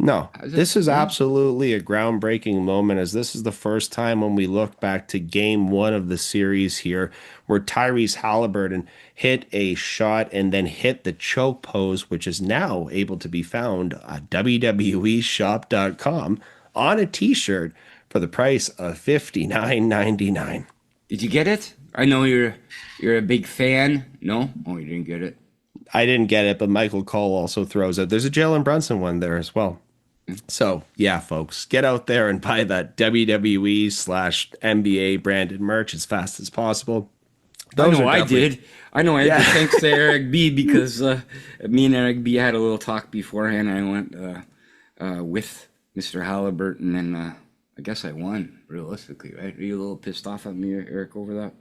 No, this is absolutely a groundbreaking moment, as this is the first time when we look back to game one of the series here, where Tyrese Halliburton hit a shot and then hit the choke pose, which is now able to be found at WWEshop.com on a t-shirt for the price of $59.99. Did you get it? I know you're a big fan. No? Oh, you didn't get it? I didn't get it, but Michael Cole also throws it. There's a Jalen Brunson one there as well. So, yeah, folks, get out there and buy that WWE/NBA branded merch as fast as possible. I know I did. Thanks to Eric B, because me and Eric B had a little talk beforehand. I went with Mr. Halliburton, and I guess I won, realistically, right? Are you a little pissed off at me, Eric, over that?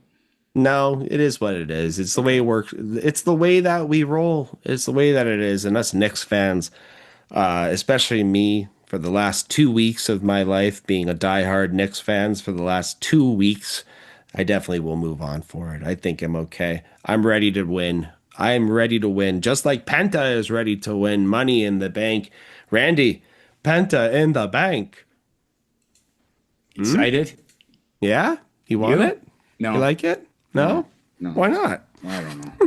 No, it is what it is. It's the way it works. It's the way that we roll. It's the way that it is. And us Knicks fans, especially me, for the last 2 weeks of my life, being a diehard Knicks fans for the last 2 weeks, I definitely will move on for it. I think I'm okay. I'm ready to win. I'm ready to win. Just like Penta is ready to win Money in the Bank. Randy, Penta in the bank. Excited? Yeah? You want You? it? No. You like it? No? No. Why not? I don't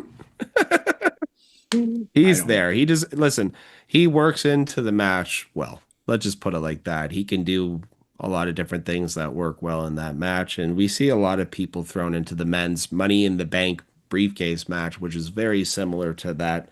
know. He's there. He just listen, he works into the match well. Let's just put it like that. He can do a lot of different things that work well in that match. And we see a lot of people thrown into the men's Money in the Bank briefcase match, which is very similar to that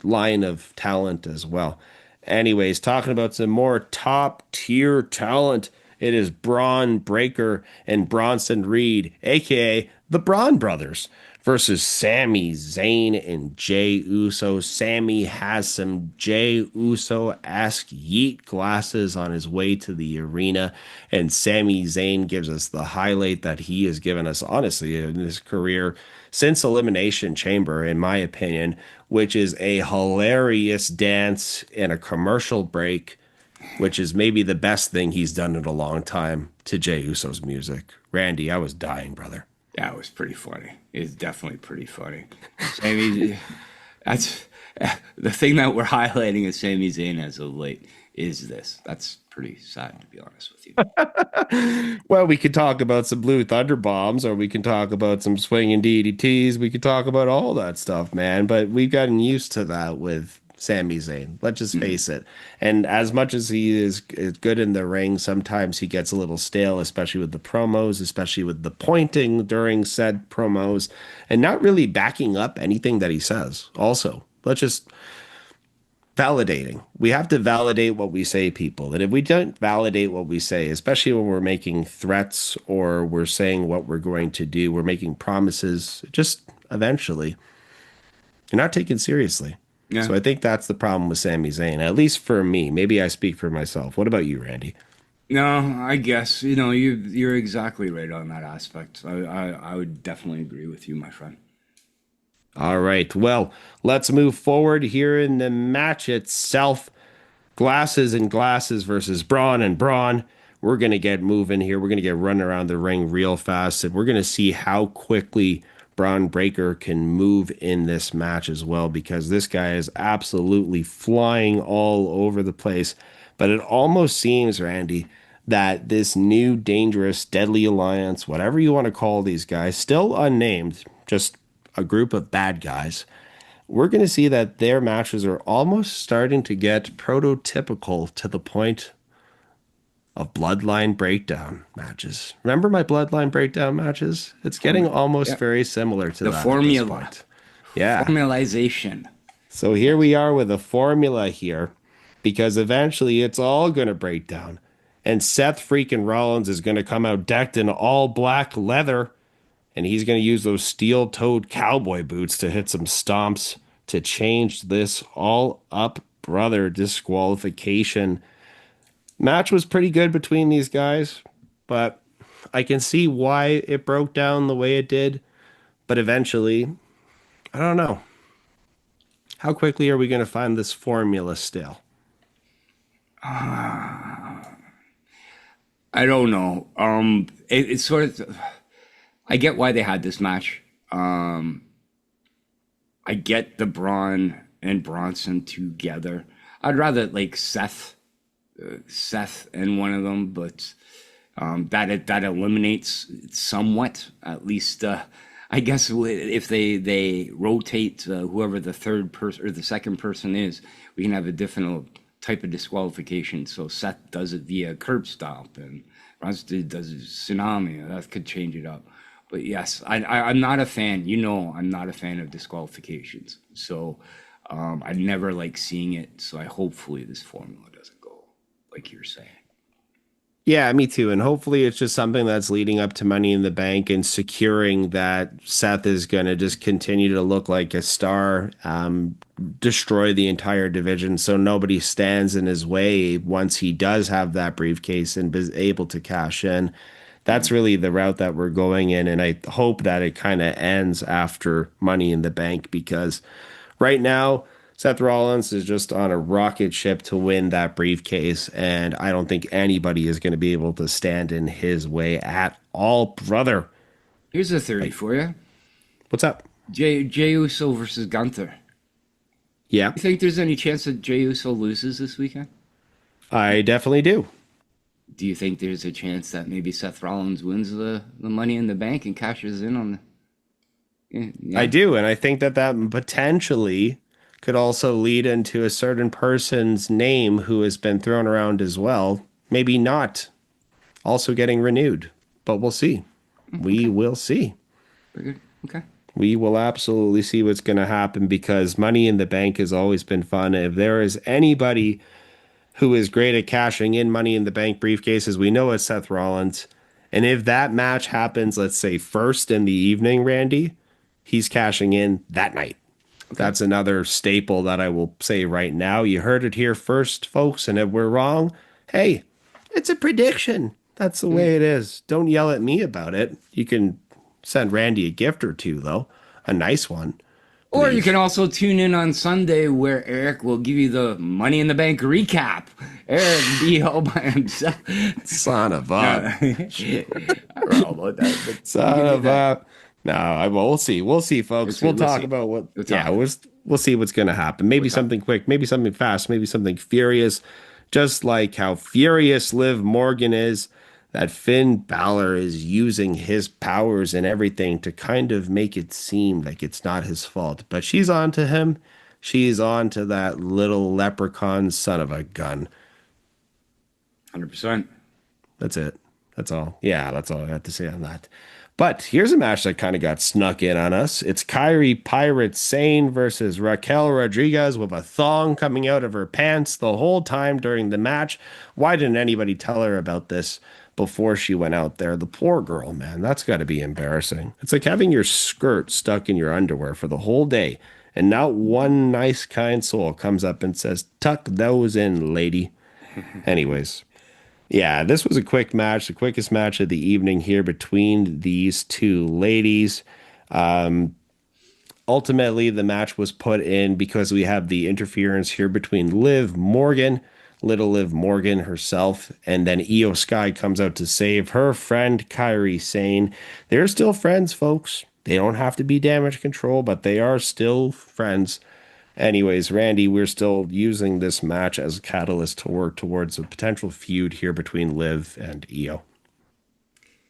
line of talent as well. Anyways, talking about some more top tier talent, it is Braun Breaker and Bronson Reed, aka the Braun Brothers, versus Sami Zayn and Jey Uso. Sami has some Jey Uso-esque yeet glasses on his way to the arena, and Sami Zayn gives us the highlight that he has given us, honestly, in his career since Elimination Chamber, in my opinion, which is a hilarious dance and a commercial break, which is maybe the best thing he's done in a long time, to Jey Uso's music. Randy, I was dying, brother. Yeah, it was pretty funny. It's definitely pretty funny. Sami, that's the thing that we're highlighting as Sami Zayn as of late is this. That's pretty sad, to be honest with you. Well, we could talk about some Blue Thunder Bombs, or we can talk about some swinging DDTs. We could talk about all that stuff, man. But we've gotten used to that with Sami Zayn. Let's just face it. And as much as he is good in the ring, sometimes he gets a little stale, especially with the promos, especially with the pointing during said promos, and not really backing up anything that he says. Also, let's just validating. We have to validate what we say, people. And if we don't validate what we say, especially when we're making threats or we're saying what we're going to do, we're making promises, just eventually, you're not taken seriously. Yeah. So I think that's the problem with Sami Zayn, at least for me. Maybe I speak for myself. What about you, Randy? No, I guess, you're exactly right on that aspect. I would definitely agree with you, my friend. All right. Well, let's move forward here in the match itself. Glasses and Glasses versus Braun and Braun. We're going to get moving here. We're going to get running around the ring real fast, and we're going to see how quickly Braun Breaker can move in this match as well, because this guy is absolutely flying all over the place. But it almost seems, Randy, that this new dangerous, deadly alliance, whatever you want to call these guys, still unnamed, just a group of bad guys, we're going to see that their matches are almost starting to get prototypical to the point of Bloodline Breakdown matches. Remember my Bloodline Breakdown matches? It's getting almost very similar to the that formula. At this point. Yeah. Formalization. So here we are with a formula here, because eventually it's all going to break down. And Seth freaking Rollins is going to come out decked in all black leather, and he's going to use those steel-toed cowboy boots to hit some stomps to change this all up, brother. Disqualification. Match was pretty good between these guys, but I can see why it broke down the way it did. But eventually, I don't know. How quickly are we going to find this formula still? I don't know. It's sort of... I get why they had this match. I get the Braun and Bronson together. I'd rather like Seth and one of them, but that eliminates somewhat. At least I guess if they rotate whoever the third person or the second person is, we can have a different type of disqualification. So Seth does it via curb stomp, and Bronson does it tsunami. That could change it up. But yes, I'm not a fan. I'm not a fan of disqualifications. So I never like seeing it. So hopefully this formula doesn't go like you're saying. Yeah, me too. And hopefully it's just something that's leading up to Money in the Bank and securing that Seth is going to just continue to look like a star, destroy the entire division so nobody stands in his way once he does have that briefcase and is able to cash in. That's really the route that we're going in, and I hope that it kind of ends after Money in the Bank, because right now Seth Rollins is just on a rocket ship to win that briefcase, and I don't think anybody is going to be able to stand in his way at all, brother. Here's a theory for you. What's up? Jey Uso versus Gunther. Yeah. You think there's any chance that Jey Uso loses this weekend? I definitely do. Do you think there's a chance that maybe Seth Rollins wins the Money in the Bank and cashes in on the... Yeah. I do, and I think that potentially could also lead into a certain person's name who has been thrown around as well. Maybe not also getting renewed, but we'll see. Okay. We will see. Very good. Okay. We will absolutely see what's going to happen, because Money in the Bank has always been fun. If there is anybody who is great at cashing in Money in the Bank briefcases, we know it's Seth Rollins. And if that match happens, let's say first in the evening, Randy, he's cashing in that night. Okay. That's another staple that I will say right now. You heard it here first, folks. And if we're wrong, hey, it's a prediction. That's the way it is. Don't yell at me about it. You can send Randy a gift or two, though. A nice one. Or you can also tune in on Sunday, where Eric will give you the Money in the Bank recap. Eric be all by himself. Son of a... I don't know about that. But Son of a... No, we'll see. We'll see, folks. We'll talk about what... We'll see what's going to happen. Maybe something quick. Maybe something fast. Maybe something furious. Just like how furious Liv Morgan is, that Finn Balor is using his powers and everything to kind of make it seem like it's not his fault. But she's on to him. She's on to that little leprechaun son of a gun. 100%. That's it. That's all. Yeah, that's all I have to say on that. But here's a match that kind of got snuck in on us. It's Kairi Pirate Sane versus Raquel Rodriguez with a thong coming out of her pants the whole time during the match. Why didn't anybody tell her about this before she went out there? The poor girl, man. That's got to be embarrassing. It's like having your skirt stuck in your underwear for the whole day, and not one nice, kind soul comes up and says, "Tuck those in, lady." Anyways. Yeah, this was a quick match, the quickest match of the evening here between these two ladies. Ultimately, the match was put in because we have the interference here between Liv Morgan, little Liv Morgan herself, and then Io Sky comes out to save her friend Kairi Sane. They're still friends, folks. They don't have to be Damage Control, but they are still friends. Anyways, Randy, we're still using this match as a catalyst to work towards a potential feud here between Liv and Io.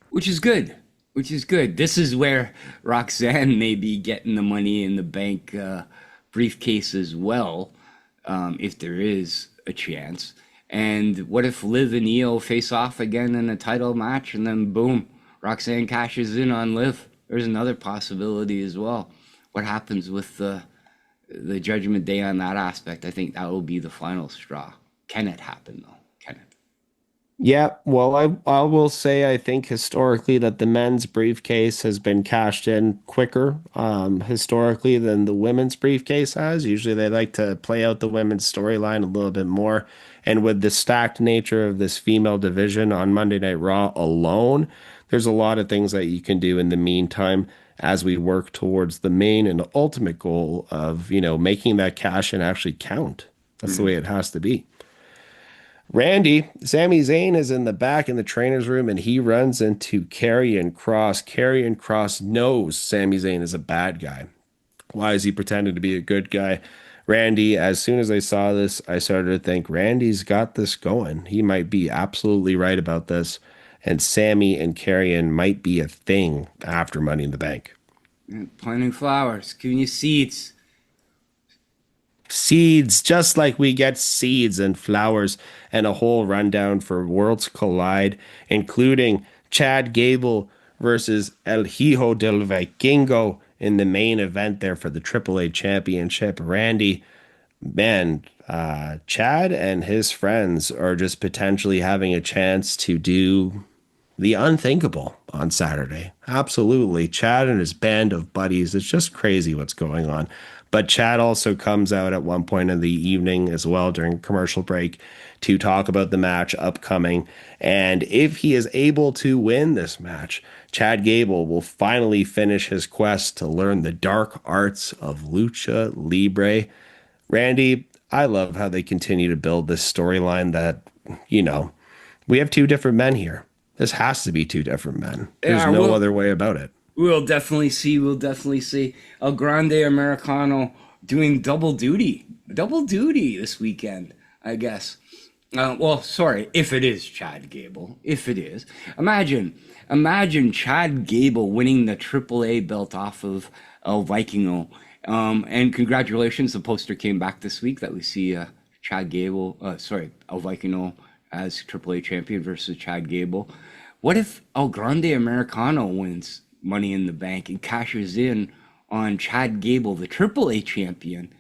Which is good. This is where Roxanne may be getting the Money in the Bank briefcase as well, if there is a chance. And what if Liv and Io face off again in a title match, and then boom, Roxanne cashes in on Liv? There's another possibility as well. What happens with the Judgment Day on that aspect? I think that will be the final straw. Can it happen, though? Can it? Yeah, well, I will say I think historically that the men's briefcase has been cashed in quicker historically than the women's briefcase has. Usually they like to play out the women's storyline a little bit more. And with the stacked nature of this female division on Monday Night Raw alone, there's a lot of things that you can do in the meantime as we work towards the main and ultimate goal of, making that cash in actually count. That's the way it has to be. Randy, Sami Zayn is in the back in the trainer's room, and he runs into Karrion Kross. Karrion Kross knows Sami Zayn is a bad guy. Why is he pretending to be a good guy? Randy, as soon as I saw this, I started to think, Randy's got this going. He might be absolutely right about this. And Sami and Karrion might be a thing after Money in the Bank. Planting flowers, giving you seeds. Seeds, just like we get seeds and flowers, and a whole rundown for Worlds Collide, including Chad Gable versus El Hijo del Vikingo in the main event there for the AAA Championship. Randy, man, Chad and his friends are just potentially having a chance to do the unthinkable on Saturday. Absolutely. Chad and his band of buddies. It's just crazy what's going on. But Chad also comes out at one point in the evening as well during commercial break to talk about the match upcoming. And if he is able to win this match, Chad Gable will finally finish his quest to learn the dark arts of lucha libre. Randy, I love how they continue to build this storyline that, we have two different men here. This has to be two different men. There's no other way about it. We'll definitely see. El Grande Americano doing double duty this weekend, I guess. If it is Chad Gable, if it is. Imagine Chad Gable winning the AAA belt off of El Vikingo. And congratulations, the poster came back this week that we see El Vikingo as AAA champion versus Chad Gable. What if El Grande Americano wins Money in the Bank and cashes in on Chad Gable, the AAA champion?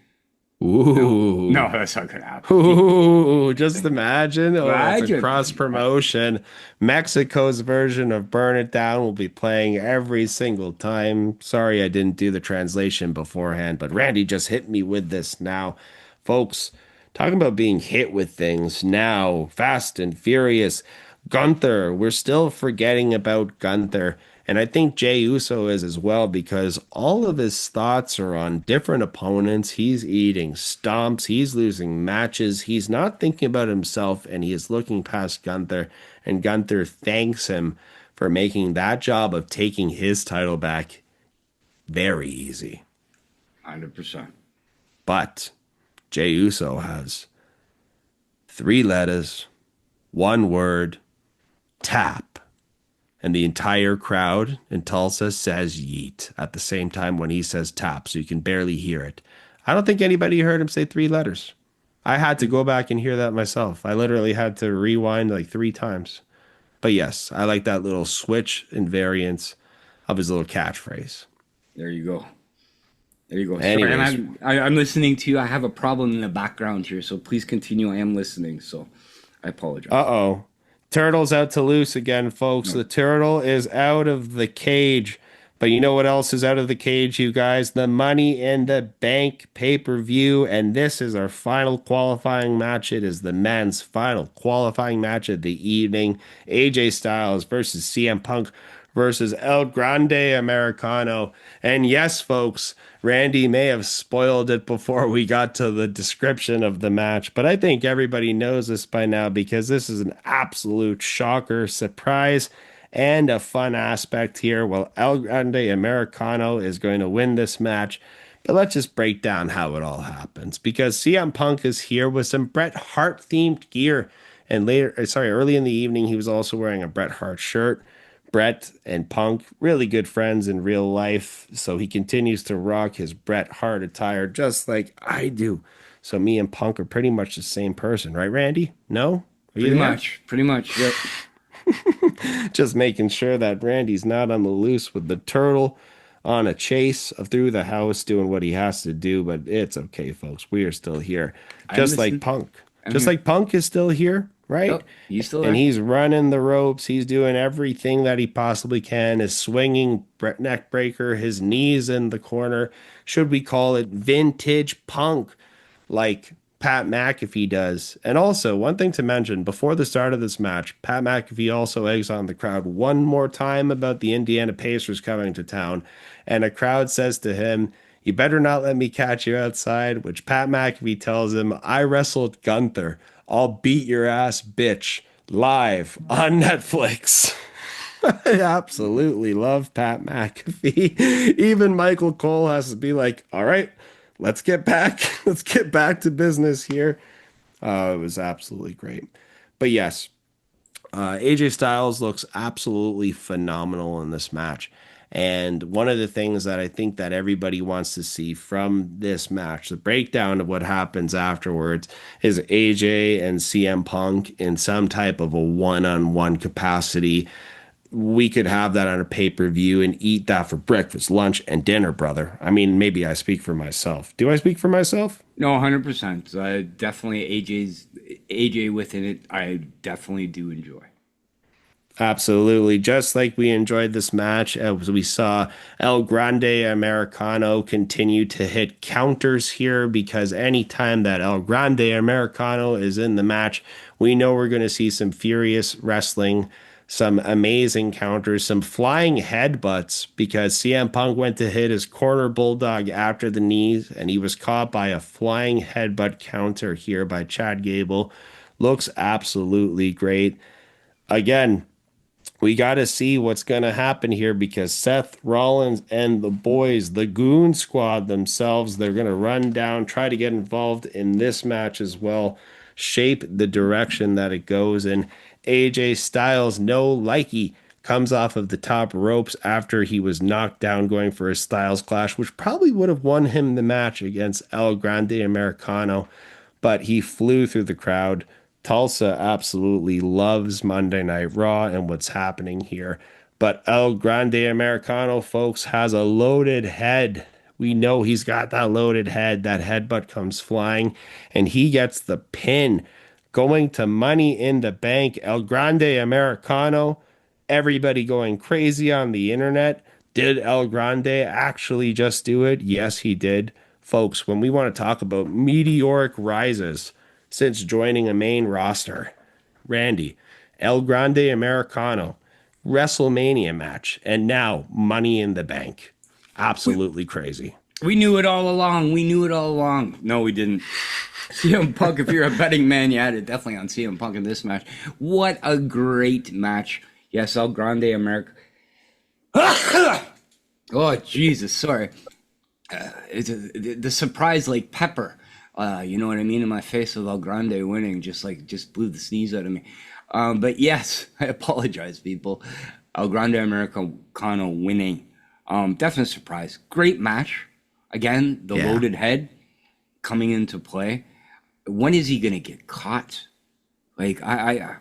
Ooh. No, that's not going to happen. Ooh, just imagine. It's a cross promotion. Mexico's version of Burn It Down will be playing every single time. Sorry, I didn't do the translation beforehand, but Randy just hit me with this now. Folks, talking about being hit with things now, Fast and Furious. Gunther, we're still forgetting about Gunther. And I think Jey Uso is as well, because all of his thoughts are on different opponents. He's eating stomps. He's losing matches. He's not thinking about himself, and he is looking past Gunther. And Gunther thanks him for making that job of taking his title back very easy. 100%. But Jey Uso has 3 letters, 1 word, tap. And the entire crowd in Tulsa says yeet at the same time when he says tap, so you can barely hear it. I don't think anybody heard him say 3 letters. I had to go back and hear that myself. I literally had to rewind like 3 times. But yes, I like that little switch and variance of his little catchphrase. There you go. Anyways. Sorry, and I'm listening to you. I have a problem in the background here, so please continue. I am listening, so I apologize. Uh-oh. Turtle's out to loose again, folks. The turtle is out of the cage. But you know what else is out of the cage, you guys? The Money in the Bank pay-per-view. And this is our final qualifying match. It is the men's final qualifying match of the evening. AJ Styles versus CM Punk versus El Grande Americano. And yes, folks, Randy may have spoiled it before we got to the description of the match, but I think everybody knows this by now because this is an absolute shocker, surprise, and a fun aspect here. Well, El Grande Americano is going to win this match, but let's just break down how it all happens, because CM Punk is here with some Bret Hart themed gear, and early in the evening, he was also wearing a Bret Hart shirt. Bret and Punk, really good friends in real life, so he continues to rock his Bret Hart attire just like I do. So me and Punk are pretty much the same person, right, Randy? No? Pretty much, yep. Just making sure that Randy's not on the loose with the turtle on a chase through the house doing what he has to do, but it's okay, folks. We are still here. Just like Punk. Just like Punk is still here. Right? Yep, he's still there. And he's running the ropes. He's doing everything that he possibly can. His swinging neck breaker, his knees in the corner. Should we call it vintage Punk like Pat McAfee does? And also, one thing to mention, before the start of this match, Pat McAfee also eggs on the crowd one more time about the Indiana Pacers coming to town. And a crowd says to him, "You better not let me catch you outside," which Pat McAfee tells him, "I wrestled Gunther. I'll beat your ass, bitch, live on Netflix." I absolutely love Pat McAfee. Even Michael Cole has to be like, all right, let's get back to business here. It was absolutely great. But yes, AJ Styles looks absolutely phenomenal in this match. And one of the things that I think that everybody wants to see from this match, the breakdown of what happens afterwards, is AJ and CM Punk in some type of a one-on-one capacity. We could have that on a pay-per-view and eat that for breakfast, lunch, and dinner, brother. I mean, maybe I speak for myself. Do I speak for myself? No, 100%. Definitely AJ within it, I definitely do enjoy. Absolutely. Just like we enjoyed this match, as we saw El Grande Americano continue to hit counters here, because anytime that El Grande Americano is in the match, we know we're going to see some furious wrestling, some amazing counters, some flying headbutts, because CM Punk went to hit his corner bulldog after the knees, and he was caught by a flying headbutt counter here by Chad Gable. Looks absolutely great. Again, we got to see what's going to happen here, because Seth Rollins and the boys, the Goon Squad themselves, they're going to run down, try to get involved in this match as well, shape the direction that it goes in. AJ Styles, no likey, comes off of the top ropes after he was knocked down going for a Styles Clash, which probably would have won him the match against El Grande Americano, but he flew through the crowd. Tulsa absolutely loves Monday Night Raw and what's happening here. But El Grande Americano, folks, has a loaded head. We know he's got that loaded head. That headbutt comes flying, and he gets the pin. Going to Money in the Bank. El Grande Americano. Everybody going crazy on the internet. Did El Grande actually just do it? Yes, he did. Folks, when we want to talk about meteoric rises since joining a main roster, Randy, El Grande Americano, WrestleMania match, and now Money in the Bank. Absolutely crazy. We knew it all along. We knew it all along. No, we didn't. CM Punk, if you're a betting man, you had it definitely on CM Punk in this match. What a great match. Yes, El Grande America. Oh, Jesus, sorry. The surprise, like pepper. You know what I mean? In my face with El Grande winning, just blew the sneeze out of me. But yes, I apologize, people. El Grande Americano winning. Definite surprise. Great match. Again, the loaded head coming into play. When is he going to get caught? Like, I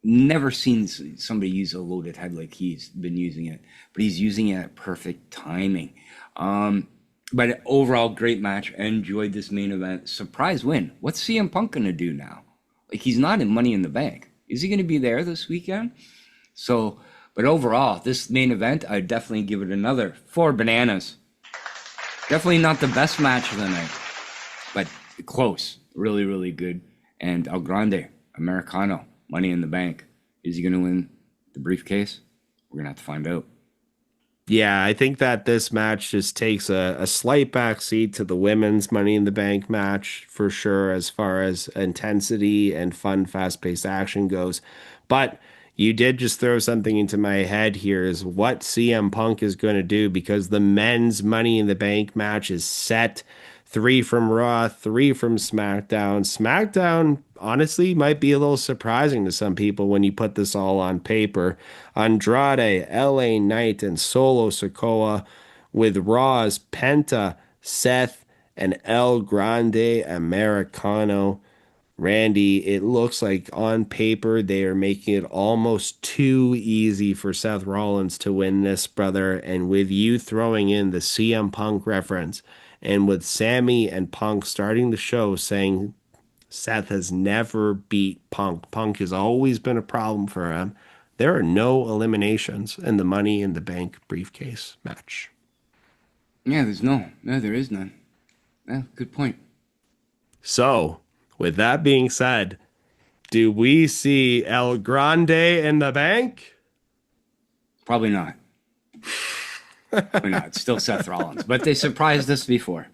never seen somebody use a loaded head like he's been using it. But he's using it at perfect timing. But overall, great match. I enjoyed this main event. Surprise win. What's CM Punk going to do now? Like, he's not in Money in the Bank. Is he going to be there this weekend? So, but overall, this main event, I'd definitely give it another 4 bananas. Definitely not the best match of the night, but close. Really, really good. And El Grande Americano, Money in the Bank. Is he going to win the briefcase? We're going to have to find out. Yeah, I think that this match just takes a slight backseat to the women's Money in the Bank match for sure, as far as intensity and fun, fast-paced action goes. But you did just throw something into my head here, is what CM Punk is going to do, because the men's Money in the Bank match is set. 3 from Raw, 3 from SmackDown. SmackDown, honestly, might be a little surprising to some people when you put this all on paper. Andrade, LA Knight, and Solo Sikoa, with Raw's Penta, Seth, and El Grande Americano. Randy, it looks like on paper they are making it almost too easy for Seth Rollins to win this, brother. And with you throwing in the CM Punk reference, and with Sami and Punk starting the show saying Seth has never beat Punk, Punk has always been a problem for him, there are no eliminations in the Money in the Bank briefcase match. Yeah, there is none. Yeah, good point. So, with that being said, do we see El Grande in the Bank? Probably not. Probably not. It's still Seth Rollins, but they surprised us before.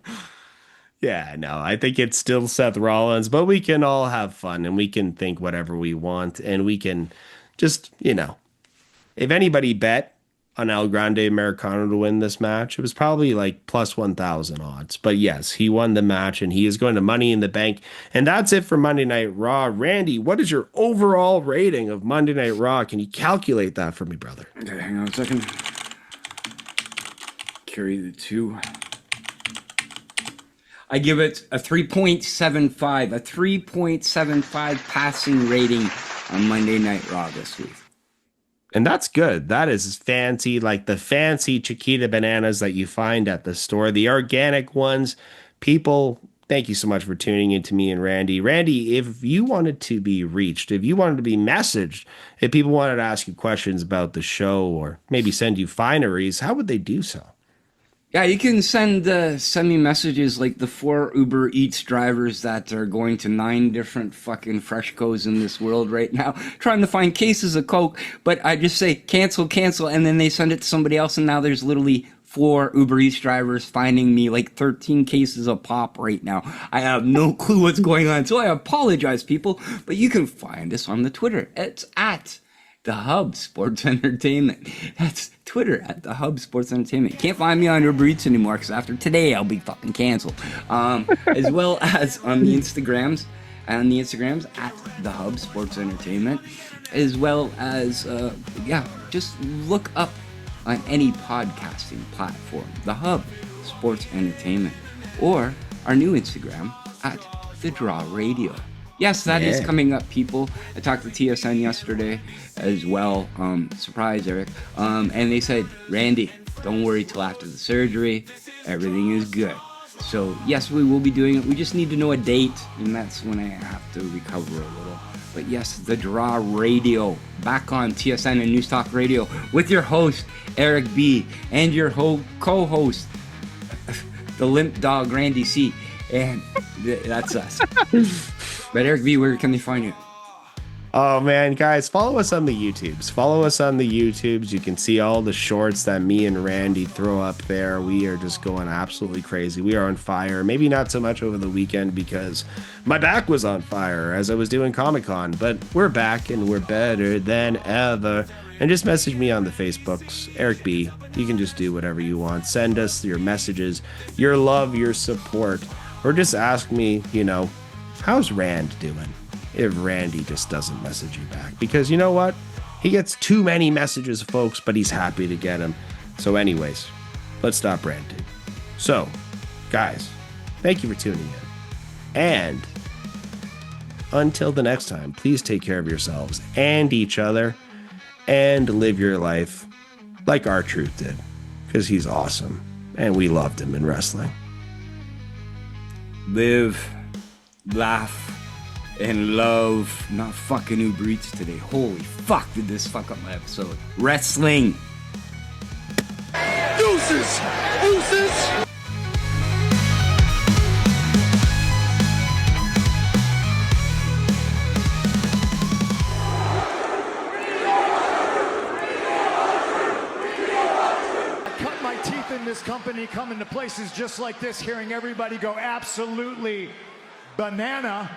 Yeah, no, I think it's still Seth Rollins, but we can all have fun and we can think whatever we want, and we can just, if anybody bet on El Grande Americano to win this match, it was probably like plus 1,000 odds. But yes, he won the match and he is going to Money in the Bank. And that's it for Monday Night Raw. Randy, what is your overall rating of Monday Night Raw? Can you calculate that for me, brother? Okay, hang on a second. Carry the 2. I give it a 3.75, a 3.75 passing rating on Monday Night Raw this week. And that's good. That is fancy, like the fancy Chiquita bananas that you find at the store, the organic ones. People Thank you so much for tuning in to me and Randy. Randy, if you wanted to be reached, if you wanted to be messaged, if people wanted to ask you questions about the show or maybe send you fineries, how would they do so? Yeah, you can send me messages like the 4 Uber Eats drivers that are going to 9 different fucking Freshcos in this world right now, trying to find cases of Coke. But I just say cancel, and then they send it to somebody else, and now there's literally 4 Uber Eats drivers finding me like 13 cases of pop right now. I have no clue what's going on, so I apologize, people. But you can find us on the Twitter. It's at The Hub Sports Entertainment. That's Twitter at The Hub Sports Entertainment. You can't find me on Uber Eats anymore because after today I'll be fucking canceled. As well as on the Instagrams. At The Hub Sports Entertainment. As well as, just look up on any podcasting platform, The Hub Sports Entertainment, or our new Instagram at The Draw Radio. Yes, that is coming up, people. I talked to TSN yesterday as well. Surprise, Eric. And they said, Randy, don't worry till after the surgery. Everything is good. So, yes, we will be doing it. We just need to know a date, and that's when I have to recover a little. But yes, The Draw Radio, back on TSN and News Talk Radio with your host, Eric B., and your co-host, the limp dog, Randy C., and that's us. But Eric B., where can they find you? Oh man, guys, follow us on the YouTubes. You can see all the shorts that me and Randy throw up there. We are just going absolutely crazy. We are on fire. Maybe not so much over the weekend because my back was on fire as I was doing Comic-Con, but we're back and we're better than ever. And just message me on the Facebooks, Eric B. You can just do whatever you want. Send us your messages, your love, your support, or just ask me, how's Rand doing? If Randy just doesn't message you back. Because you know what? He gets too many messages, folks, but he's happy to get them. So anyways, let's stop ranting. So, guys, thank you for tuning in. And until the next time, please take care of yourselves and each other and live your life like R-Truth did. Because he's awesome. And we loved him in wrestling. Live, laugh, and love. Not fucking Uber Eats today. Holy fuck, did this fuck up my episode. Wrestling. Uces! This company coming to places just like this, hearing everybody go absolutely banana.